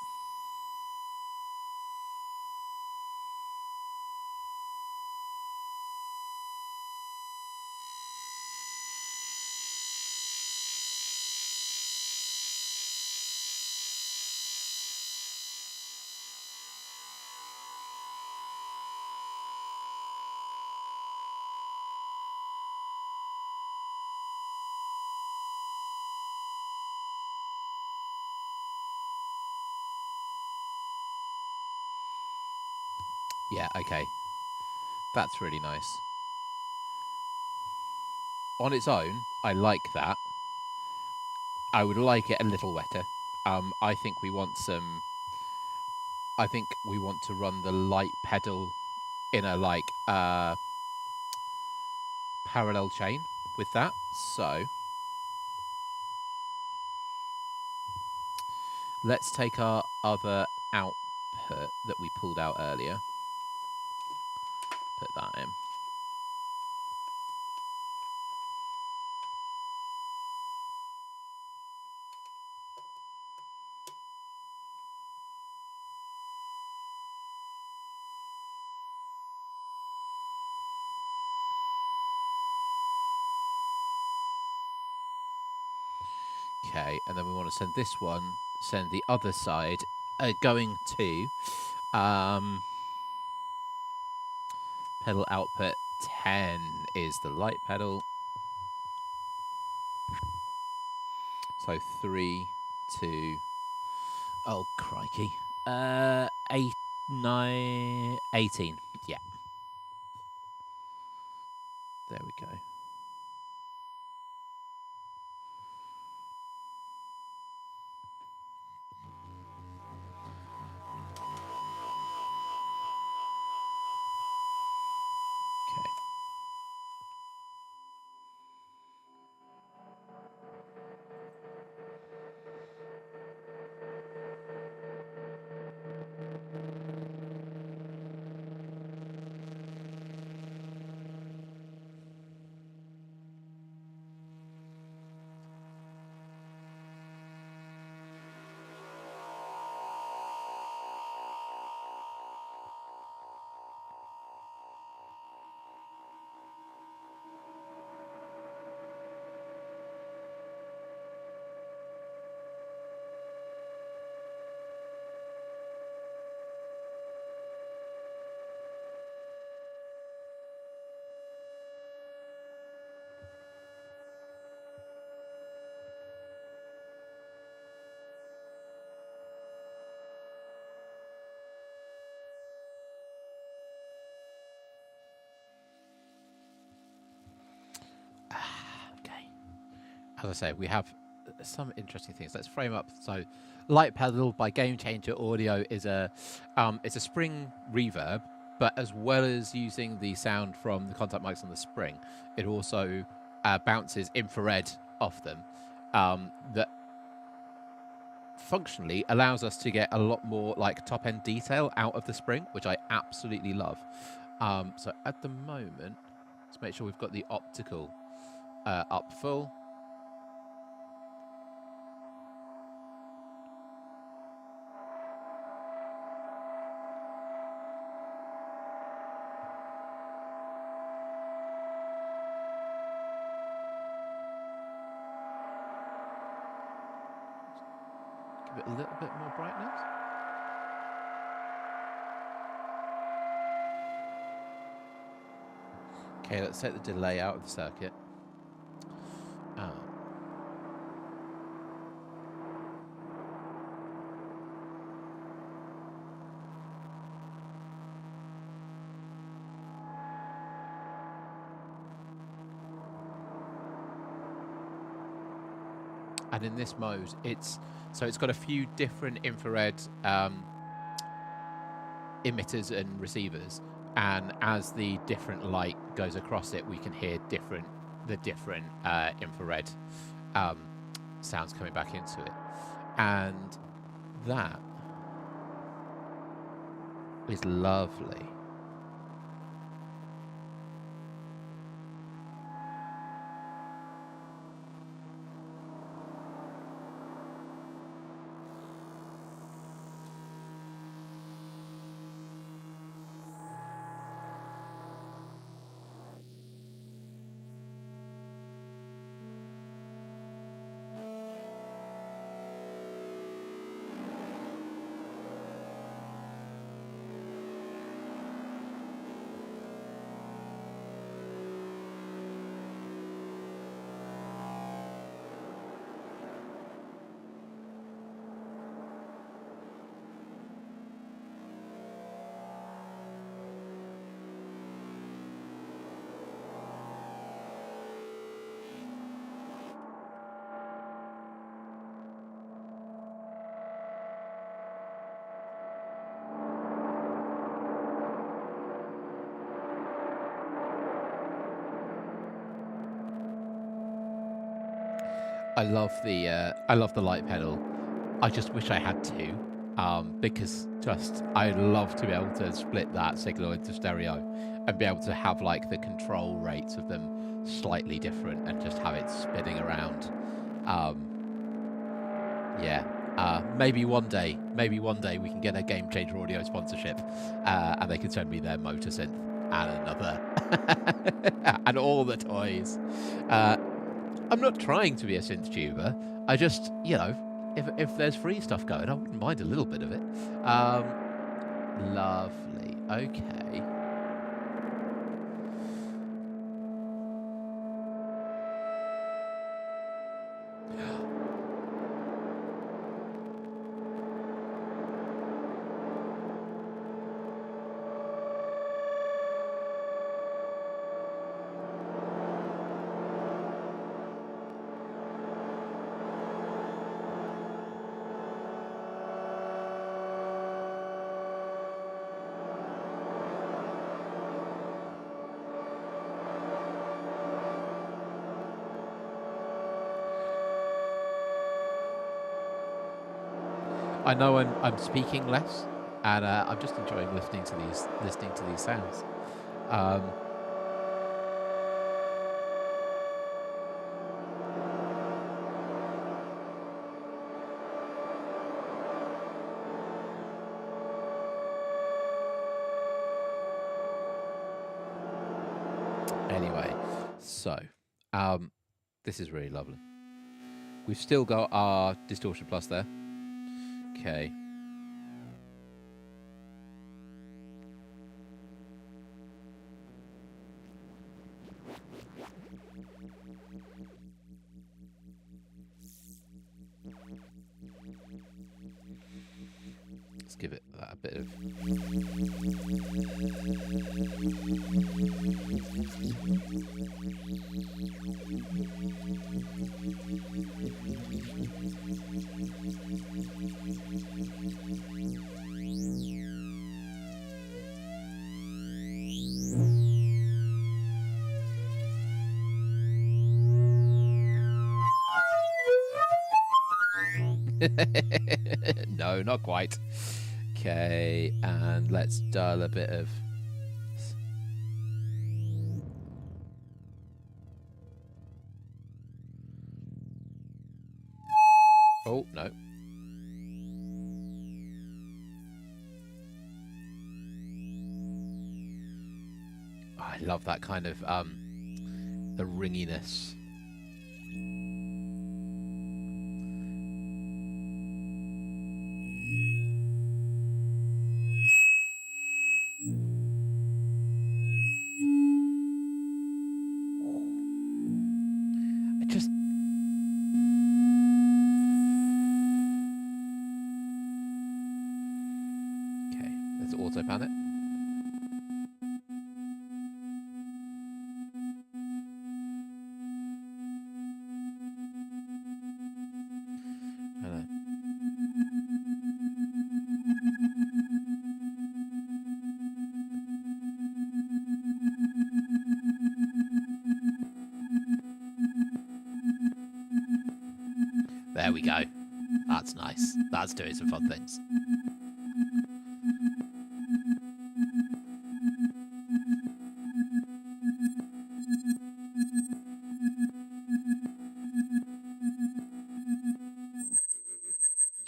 Yeah, okay. That's really nice. On its own, I like that. I would like it a little wetter. I think we want some... I think we want to run the light pedal in a, like, parallel chain with that. So... let's take our other output that we pulled out earlier. Put that in. Okay, and then we want to send this one, send the other side, going to pedal output 10 is the light pedal. So 3, 2, oh crikey, 8, 9, 18. Yeah, there we go. Okay. as I say, we have some interesting things. Let's frame up. So, Light Pedal by Game Changer Audio is it's a spring reverb, but as well as using the sound from the contact mics on the spring, it also bounces infrared off them. That functionally allows us to get a lot more like top end detail out of the spring, which I absolutely love. So at the moment, let's make sure we've got the optical up full. Give it a little bit more brightness. Okay, let's take the delay out of the circuit. And in this mode, it's got a few different infrared emitters and receivers, and as the different light goes across it, we can hear the different infrared sounds coming back into it, and that is lovely. I love the light pedal. I just wish I had two, because I'd love to be able to split that signal into stereo and be able to have like the control rates of them slightly different and just have it spinning around. Maybe one day we can get a Game Changer Audio sponsorship, and they can send me their motor synth and another and all the toys. I'm not trying to be a synth tuber. I just, if there's free stuff going, I wouldn't mind a little bit of it. Lovely. Okay. I know I'm speaking less, and I'm just enjoying listening to these sounds. Anyway, so this is really lovely. We've still got our distortion plus there. Okay. Let's give it a bit of... No, not quite. Okay, and let's dial a bit of... Oh, no. Oh, I love that kind of, the ringiness. I just... Okay, let's auto-pan it. There we go. That's nice. That's doing some fun things.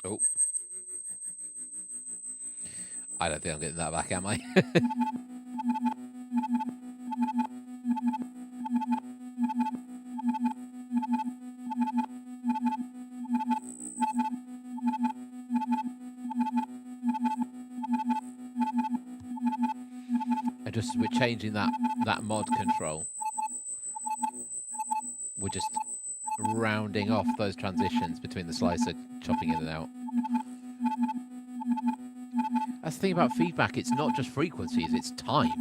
Oh. I don't think I'm getting that back, am I? We're changing that mod control. We're just rounding off those transitions between the slicer chopping in and out. That's the thing about feedback, it's not just frequencies, it's time.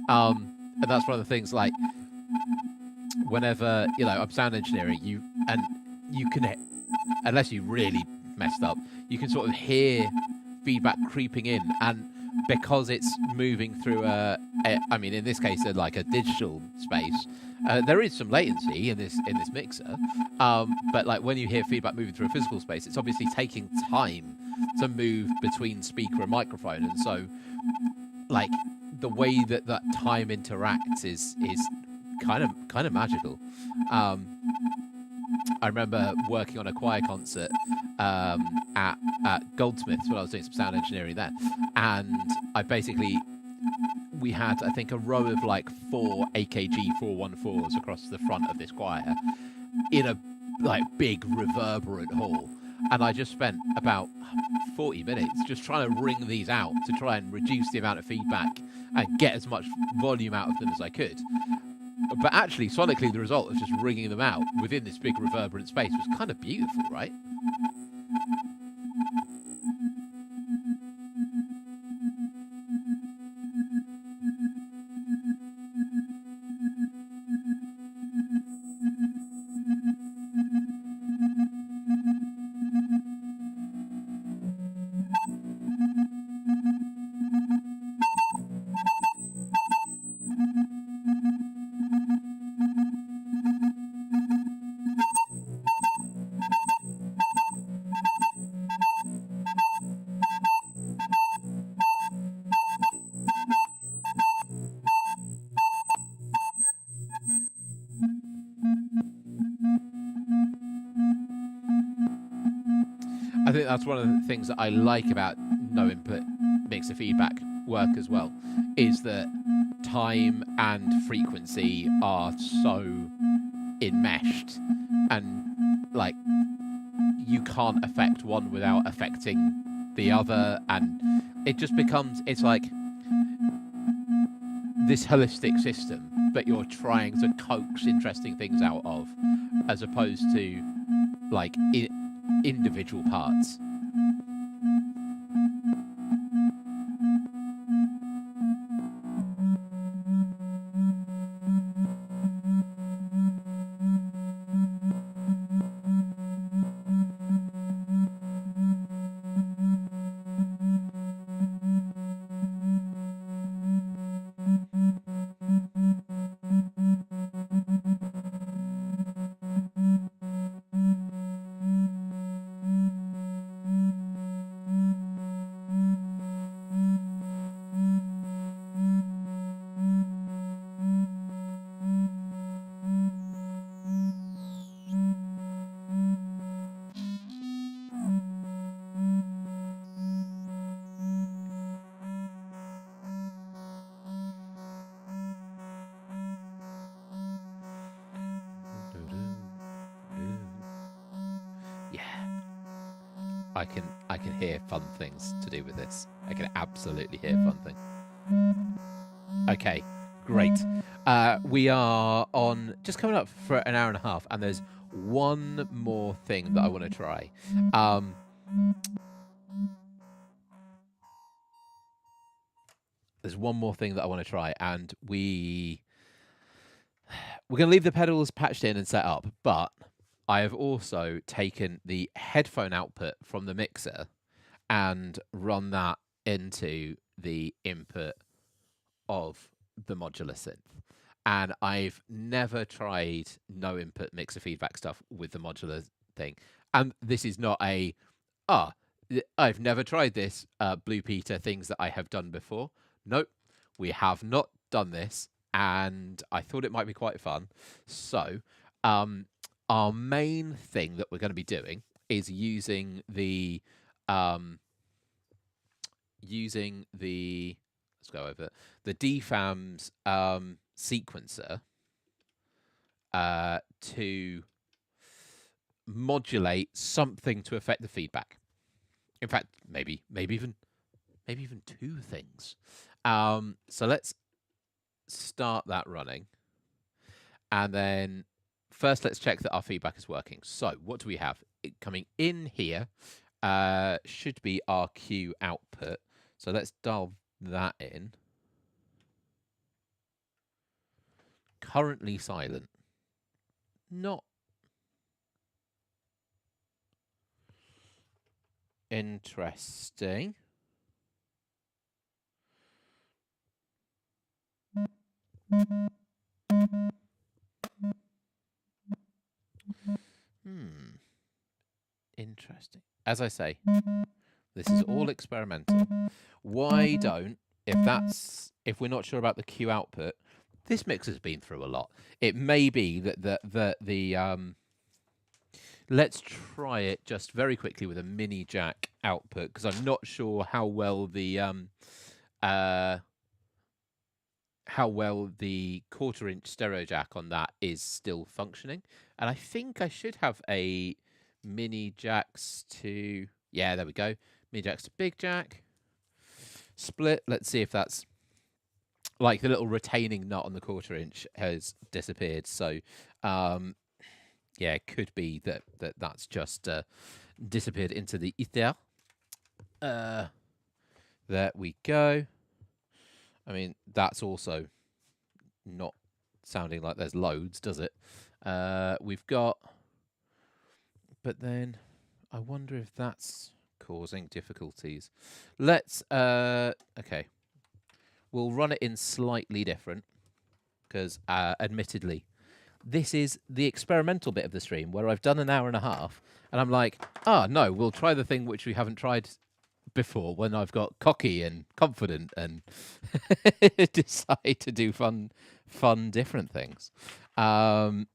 And that's one of the things, like, whenever, you know, I'm sound engineering, you can, unless you really messed up, you can sort of hear feedback creeping in, and because it's moving through I mean, in this case, like a digital space, there is some latency in this mixer, but like when you hear feedback moving through a physical space, it's obviously taking time to move between speaker and microphone, and so like the way that time interacts is kind of magical. I remember working on a choir concert at Goldsmiths when I was doing some sound engineering there, and we had, I think, a row of like 4 AKG 414s across the front of this choir in a like big reverberant hall, and I just spent about 40 minutes just trying to ring these out to try and reduce the amount of feedback and get as much volume out of them as I could. But actually, sonically, the result of just ringing them out within this big reverberant space was kind of beautiful, right? I think that's one of the things that I like about no input mixer feedback work as well, is that time and frequency are so enmeshed, and like you can't affect one without affecting the other, and it just becomes, it's like this holistic system that you're trying to coax interesting things out of, as opposed to like individual parts. Yeah. I can hear fun things to do with this. I can absolutely hear fun things. Okay, great. We are on just coming up for an hour and a half, and there's one more thing that I want to try. There's one more thing that I want to try, and we're going to leave the pedals patched in and set up, but I have also taken the headphone output from the mixer and run that into the input of the modular synth. And I've never tried no input mixer feedback stuff with the modular thing. And this is not a, I've never tried this, Blue Peter, things that I have done before. Nope, we have not done this. And I thought it might be quite fun. So, our main thing that we're going to be doing is using the, let's go over it, the DFAM's sequencer to modulate something to affect the feedback. In fact, maybe even two things. So let's start that running, and then first let's check that our feedback is working. So what do we have coming in here? Should be our Q output. So let's dial that in. Currently silent. Not interesting. Interesting. As I say, this is all experimental. Why don't, if we're not sure about the Q output, this mixer's been through a lot. It may be that the let's try it just very quickly with a mini jack output, because I'm not sure how well the 1/4-inch stereo jack on that is still functioning. And I think I should have a mini jacks to, yeah, there we go. Mini jacks to big jack. Split. Let's see if that's, like, the little retaining nut on the 1/4-inch has disappeared. So, yeah, it could be that's just disappeared into the ether. There we go. I mean, that's also not sounding like there's loads, does it? We've got, but then I wonder if that's causing difficulties. Let's, okay. We'll run it in slightly different, because admittedly, this is the experimental bit of the stream where I've done an hour and a half, and I'm like, no, we'll try the thing which we haven't tried before, when I've got cocky and confident and decide to do fun different things. Groovy.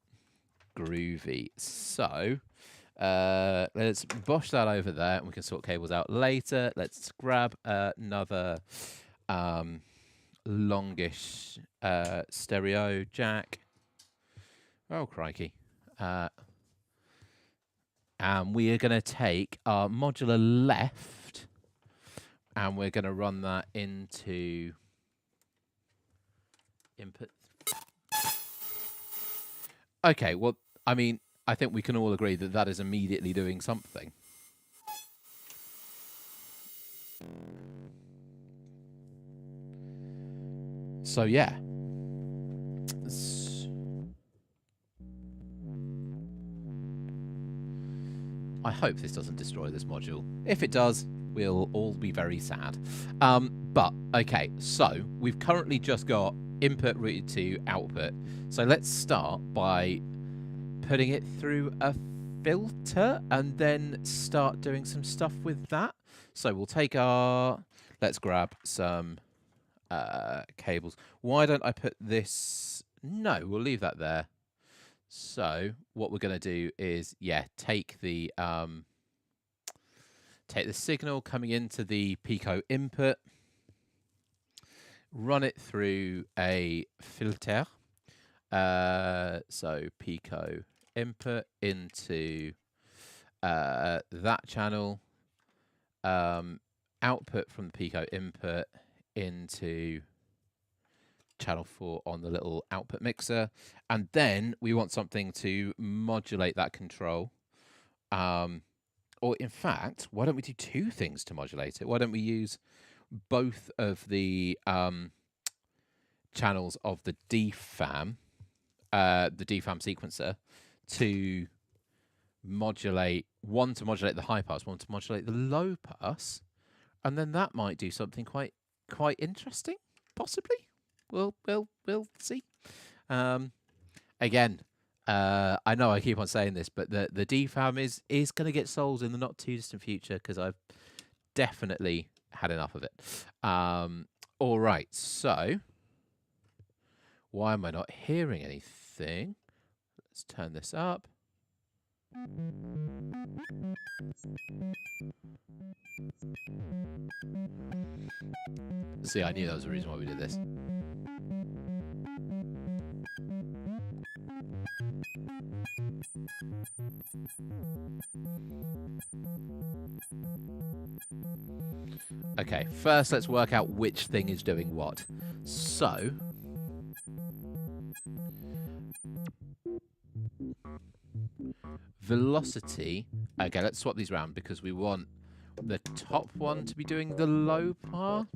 So let's bosh that over there, and we can sort cables out later. Let's grab another longish stereo jack. Oh, crikey. And we are going to take our modular left, and we're going to run that into input. Okay, well, I mean, I think we can all agree that that is immediately doing something. So, yeah. I hope this doesn't destroy this module. If it does, we'll all be very sad. But, okay, so we've currently just got input routed to output. So let's start by putting it through a filter and then start doing some stuff with that. So we'll take let's grab some cables. Why don't I put this? No, we'll leave that there. So what we're going to do is, yeah, take the signal coming into the Pico input, run it through a filter. So Pico input into that channel, output from the Pico input into channel 4 on the little output mixer, and then we want something to modulate that control. Or in fact, why don't we do two things to modulate it? Why don't we use both of the channels of the DFAM sequencer to modulate, one to modulate the high pass, one to modulate the low pass, and then that might do something quite interesting, possibly. We'll see. Again, I know I keep on saying this, but the DFAM is going to get sold in the not too distant future because I've definitely had enough of it. All right, so why am I not hearing anything? Let's turn this up. See, I knew that was the reason why we did this. Okay, first let's work out which thing is doing what. So, velocity. Okay, let's swap these around because we want the top one to be doing the low part.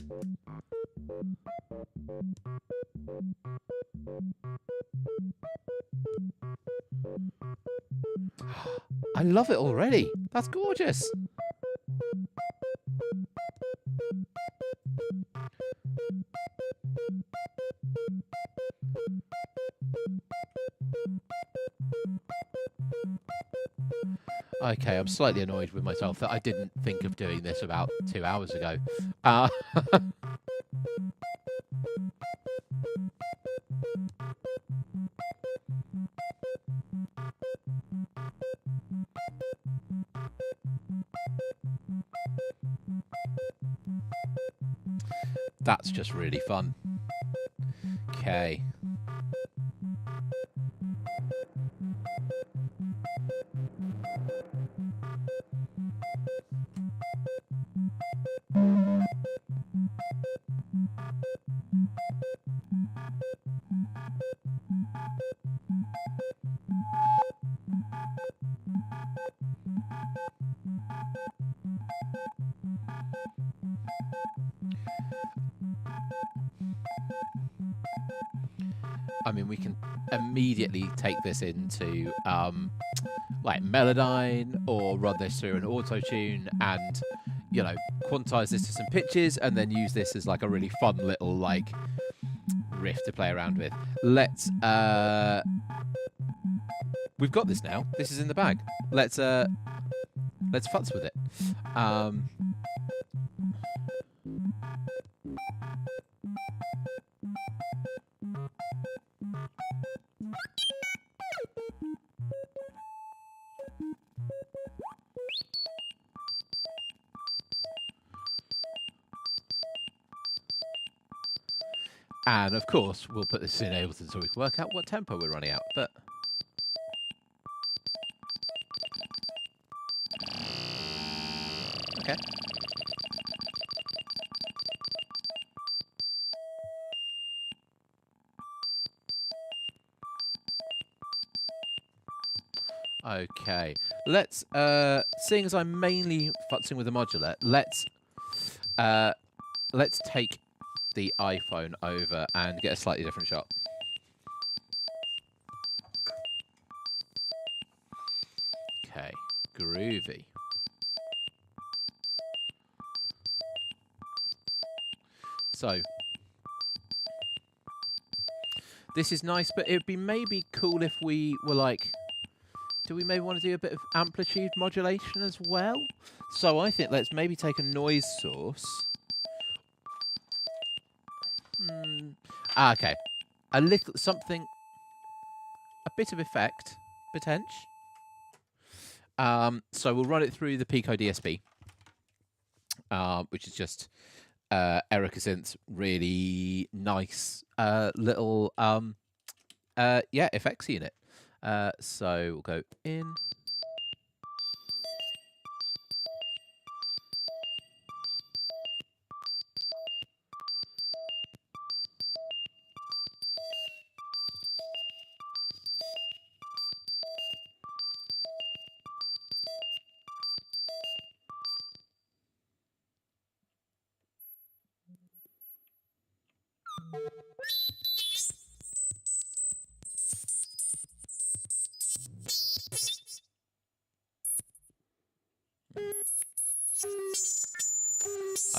I love it already. That's gorgeous. Okay, I'm slightly annoyed with myself that I didn't think of doing this about 2 hours ago. That's just really fun. Okay. I mean, we can immediately take this into like Melodyne or run this through an auto-tune and, you know, quantize this to some pitches and then use this as like a really fun little like riff to play around with. Let's we've got this now. This is in the bag. Let's futz with it. And of course, we'll put this in Ableton so we can work out what tempo we're running at. But okay. Okay. Let's seeing as I'm mainly futzing with the modular, let's take the iPhone over and get a slightly different shot. Okay, groovy. So, this is nice, but it would be maybe cool if we were like, do we maybe want to do a bit of amplitude modulation as well? So I think let's maybe take a noise source. Okay, a little something, a bit of effect, potential. So we'll run it through the Pico DSP, which is just Erica Synth's really nice little effects unit. So we'll go in.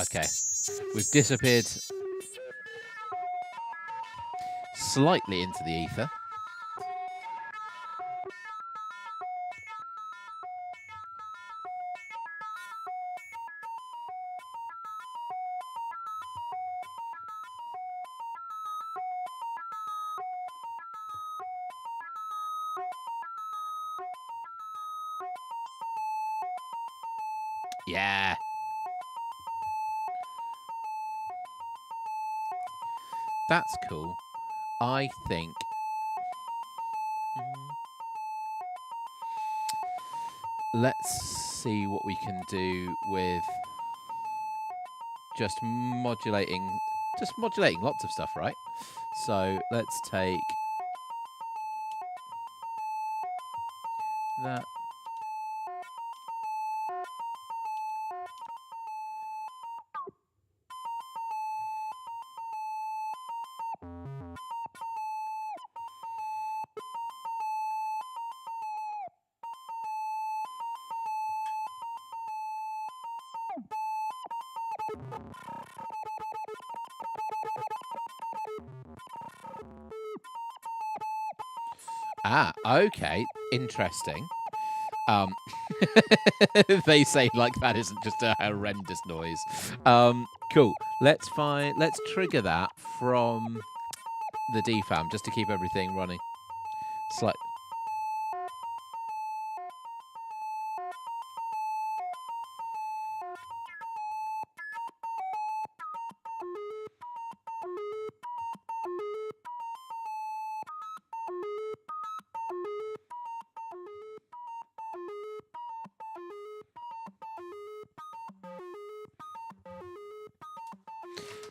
Okay. We've disappeared slightly into the ether. Yeah. That's cool. I think... let's see what we can do with just modulating lots of stuff, right? So let's take that. Ah, okay. Interesting. They say like that isn't just a horrendous noise. Cool. Let's trigger that from the DFAM just to keep everything running.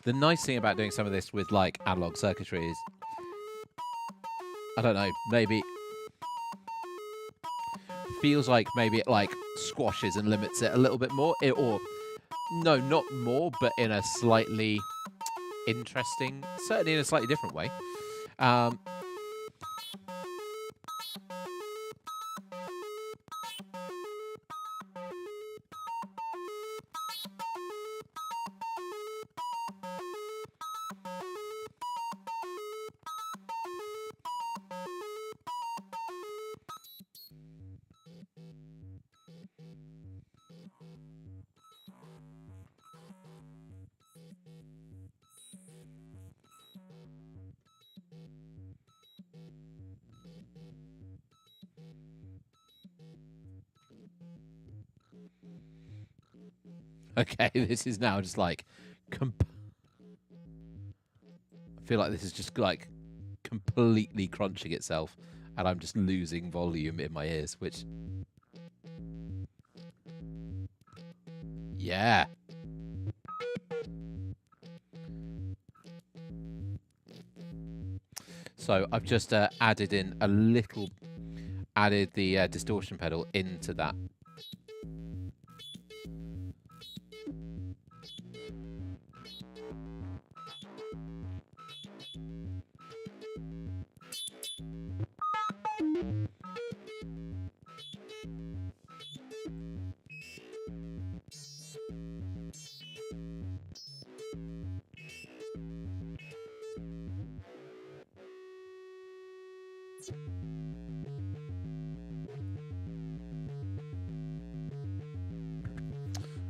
The nice thing about doing some of this with like analog circuitry is, I don't know, maybe feels like maybe it like squashes and limits it a little bit more, or no, not more, but in a slightly interesting, certainly in a slightly different way. Okay, this is now just like... I feel like this is just like completely crunching itself, and I'm just losing volume in my ears, which... Yeah. So I've just added the distortion pedal into that.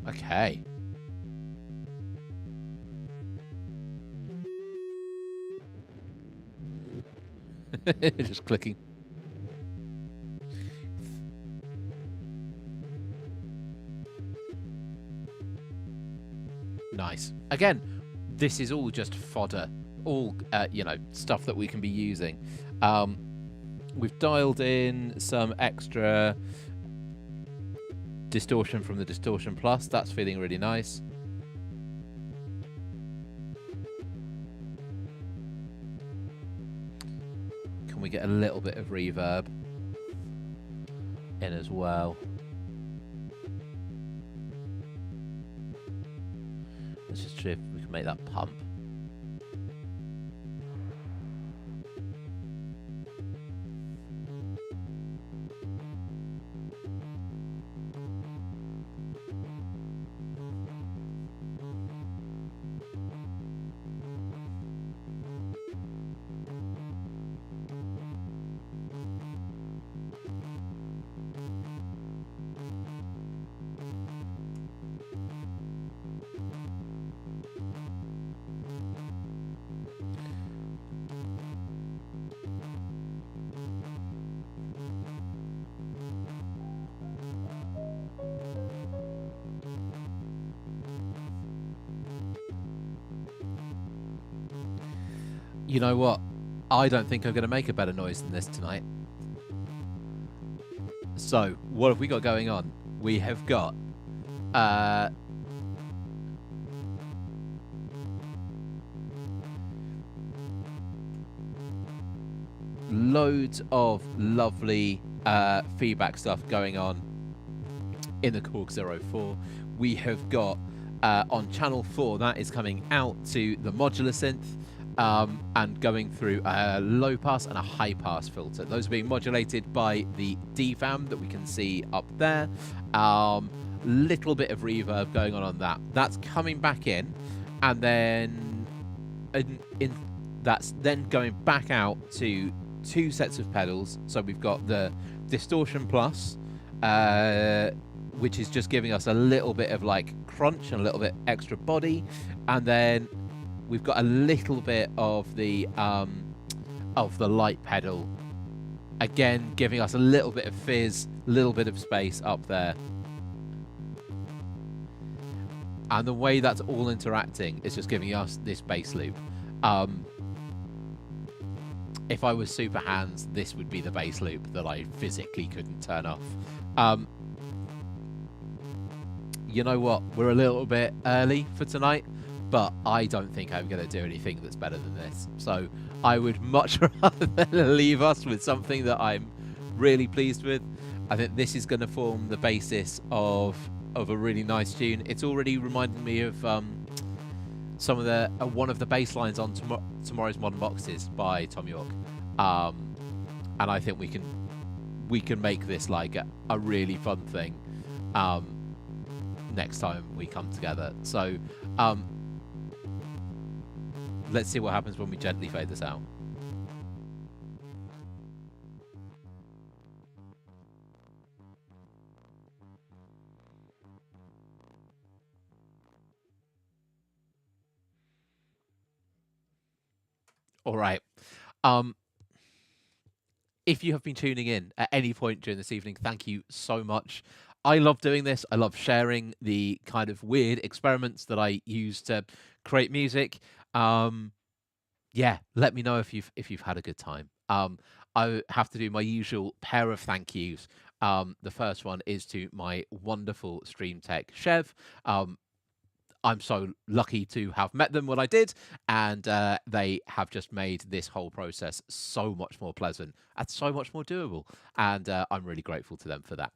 Okay. Just clicking. Nice. Again, this is all just fodder, all stuff that we can be using. We've dialed in some extra distortion from the Distortion Plus. That's feeling really nice. Can we get a little bit of reverb in as well? Let's just see if we can make that pump. You know what? I don't think I'm going to make a better noise than this tonight. So, what have we got going on? We have got loads of lovely feedback stuff going on in the Korg ZERO4. We have got on channel 4 that is coming out to the modular synth and going through a low pass and a high pass filter. Those are being modulated by the DFAM that we can see up there. Little bit of reverb going on that. That's coming back in, and then that's then going back out to 2 sets of pedals. So we've got the Distortion Plus, which is just giving us a little bit of like crunch and a little bit extra body, and then we've got a little bit of the light pedal, again giving us a little bit of fizz, a little bit of space up there. And the way that's all interacting is just giving us this bass loop. If I was super hands, this would be the bass loop that I physically couldn't turn off. You know what? We're a little bit early for tonight, but I don't think I'm going to do anything that's better than this. So I would much rather than leave us with something that I'm really pleased with. I think this is going to form the basis of a really nice tune. It's already reminded me of some of the one of the bass lines on Tomorrow's Modern Boxes by Tom York, and I think we can make this like a really fun thing next time we come together. So let's see what happens when we gently fade this out. All right. If you have been tuning in at any point during this evening, thank you so much. I love doing this. I love sharing the kind of weird experiments that I use to create music. Yeah, let me know if you've had a good time. I have to do my usual pair of thank yous. The first one is to my wonderful stream tech, Chev. I'm so lucky to have met them when I did, and they have just made this whole process so much more pleasant and so much more doable, and I'm really grateful to them for that.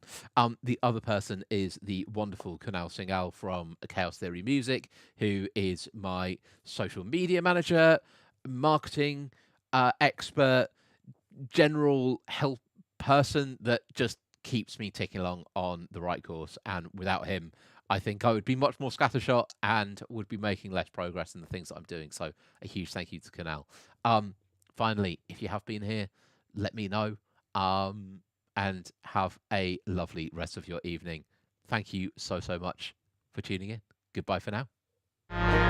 The other person is the wonderful Kunal Singhal from Chaos Theory Music, who is my social media manager, marketing expert, general help person that just keeps me ticking along on the right course, and without him, I think I would be much more scattershot and would be making less progress in the things that I'm doing. So a huge thank you to Canal. Finally, if you have been here, let me know, and have a lovely rest of your evening. Thank you so much for tuning in. Goodbye for now.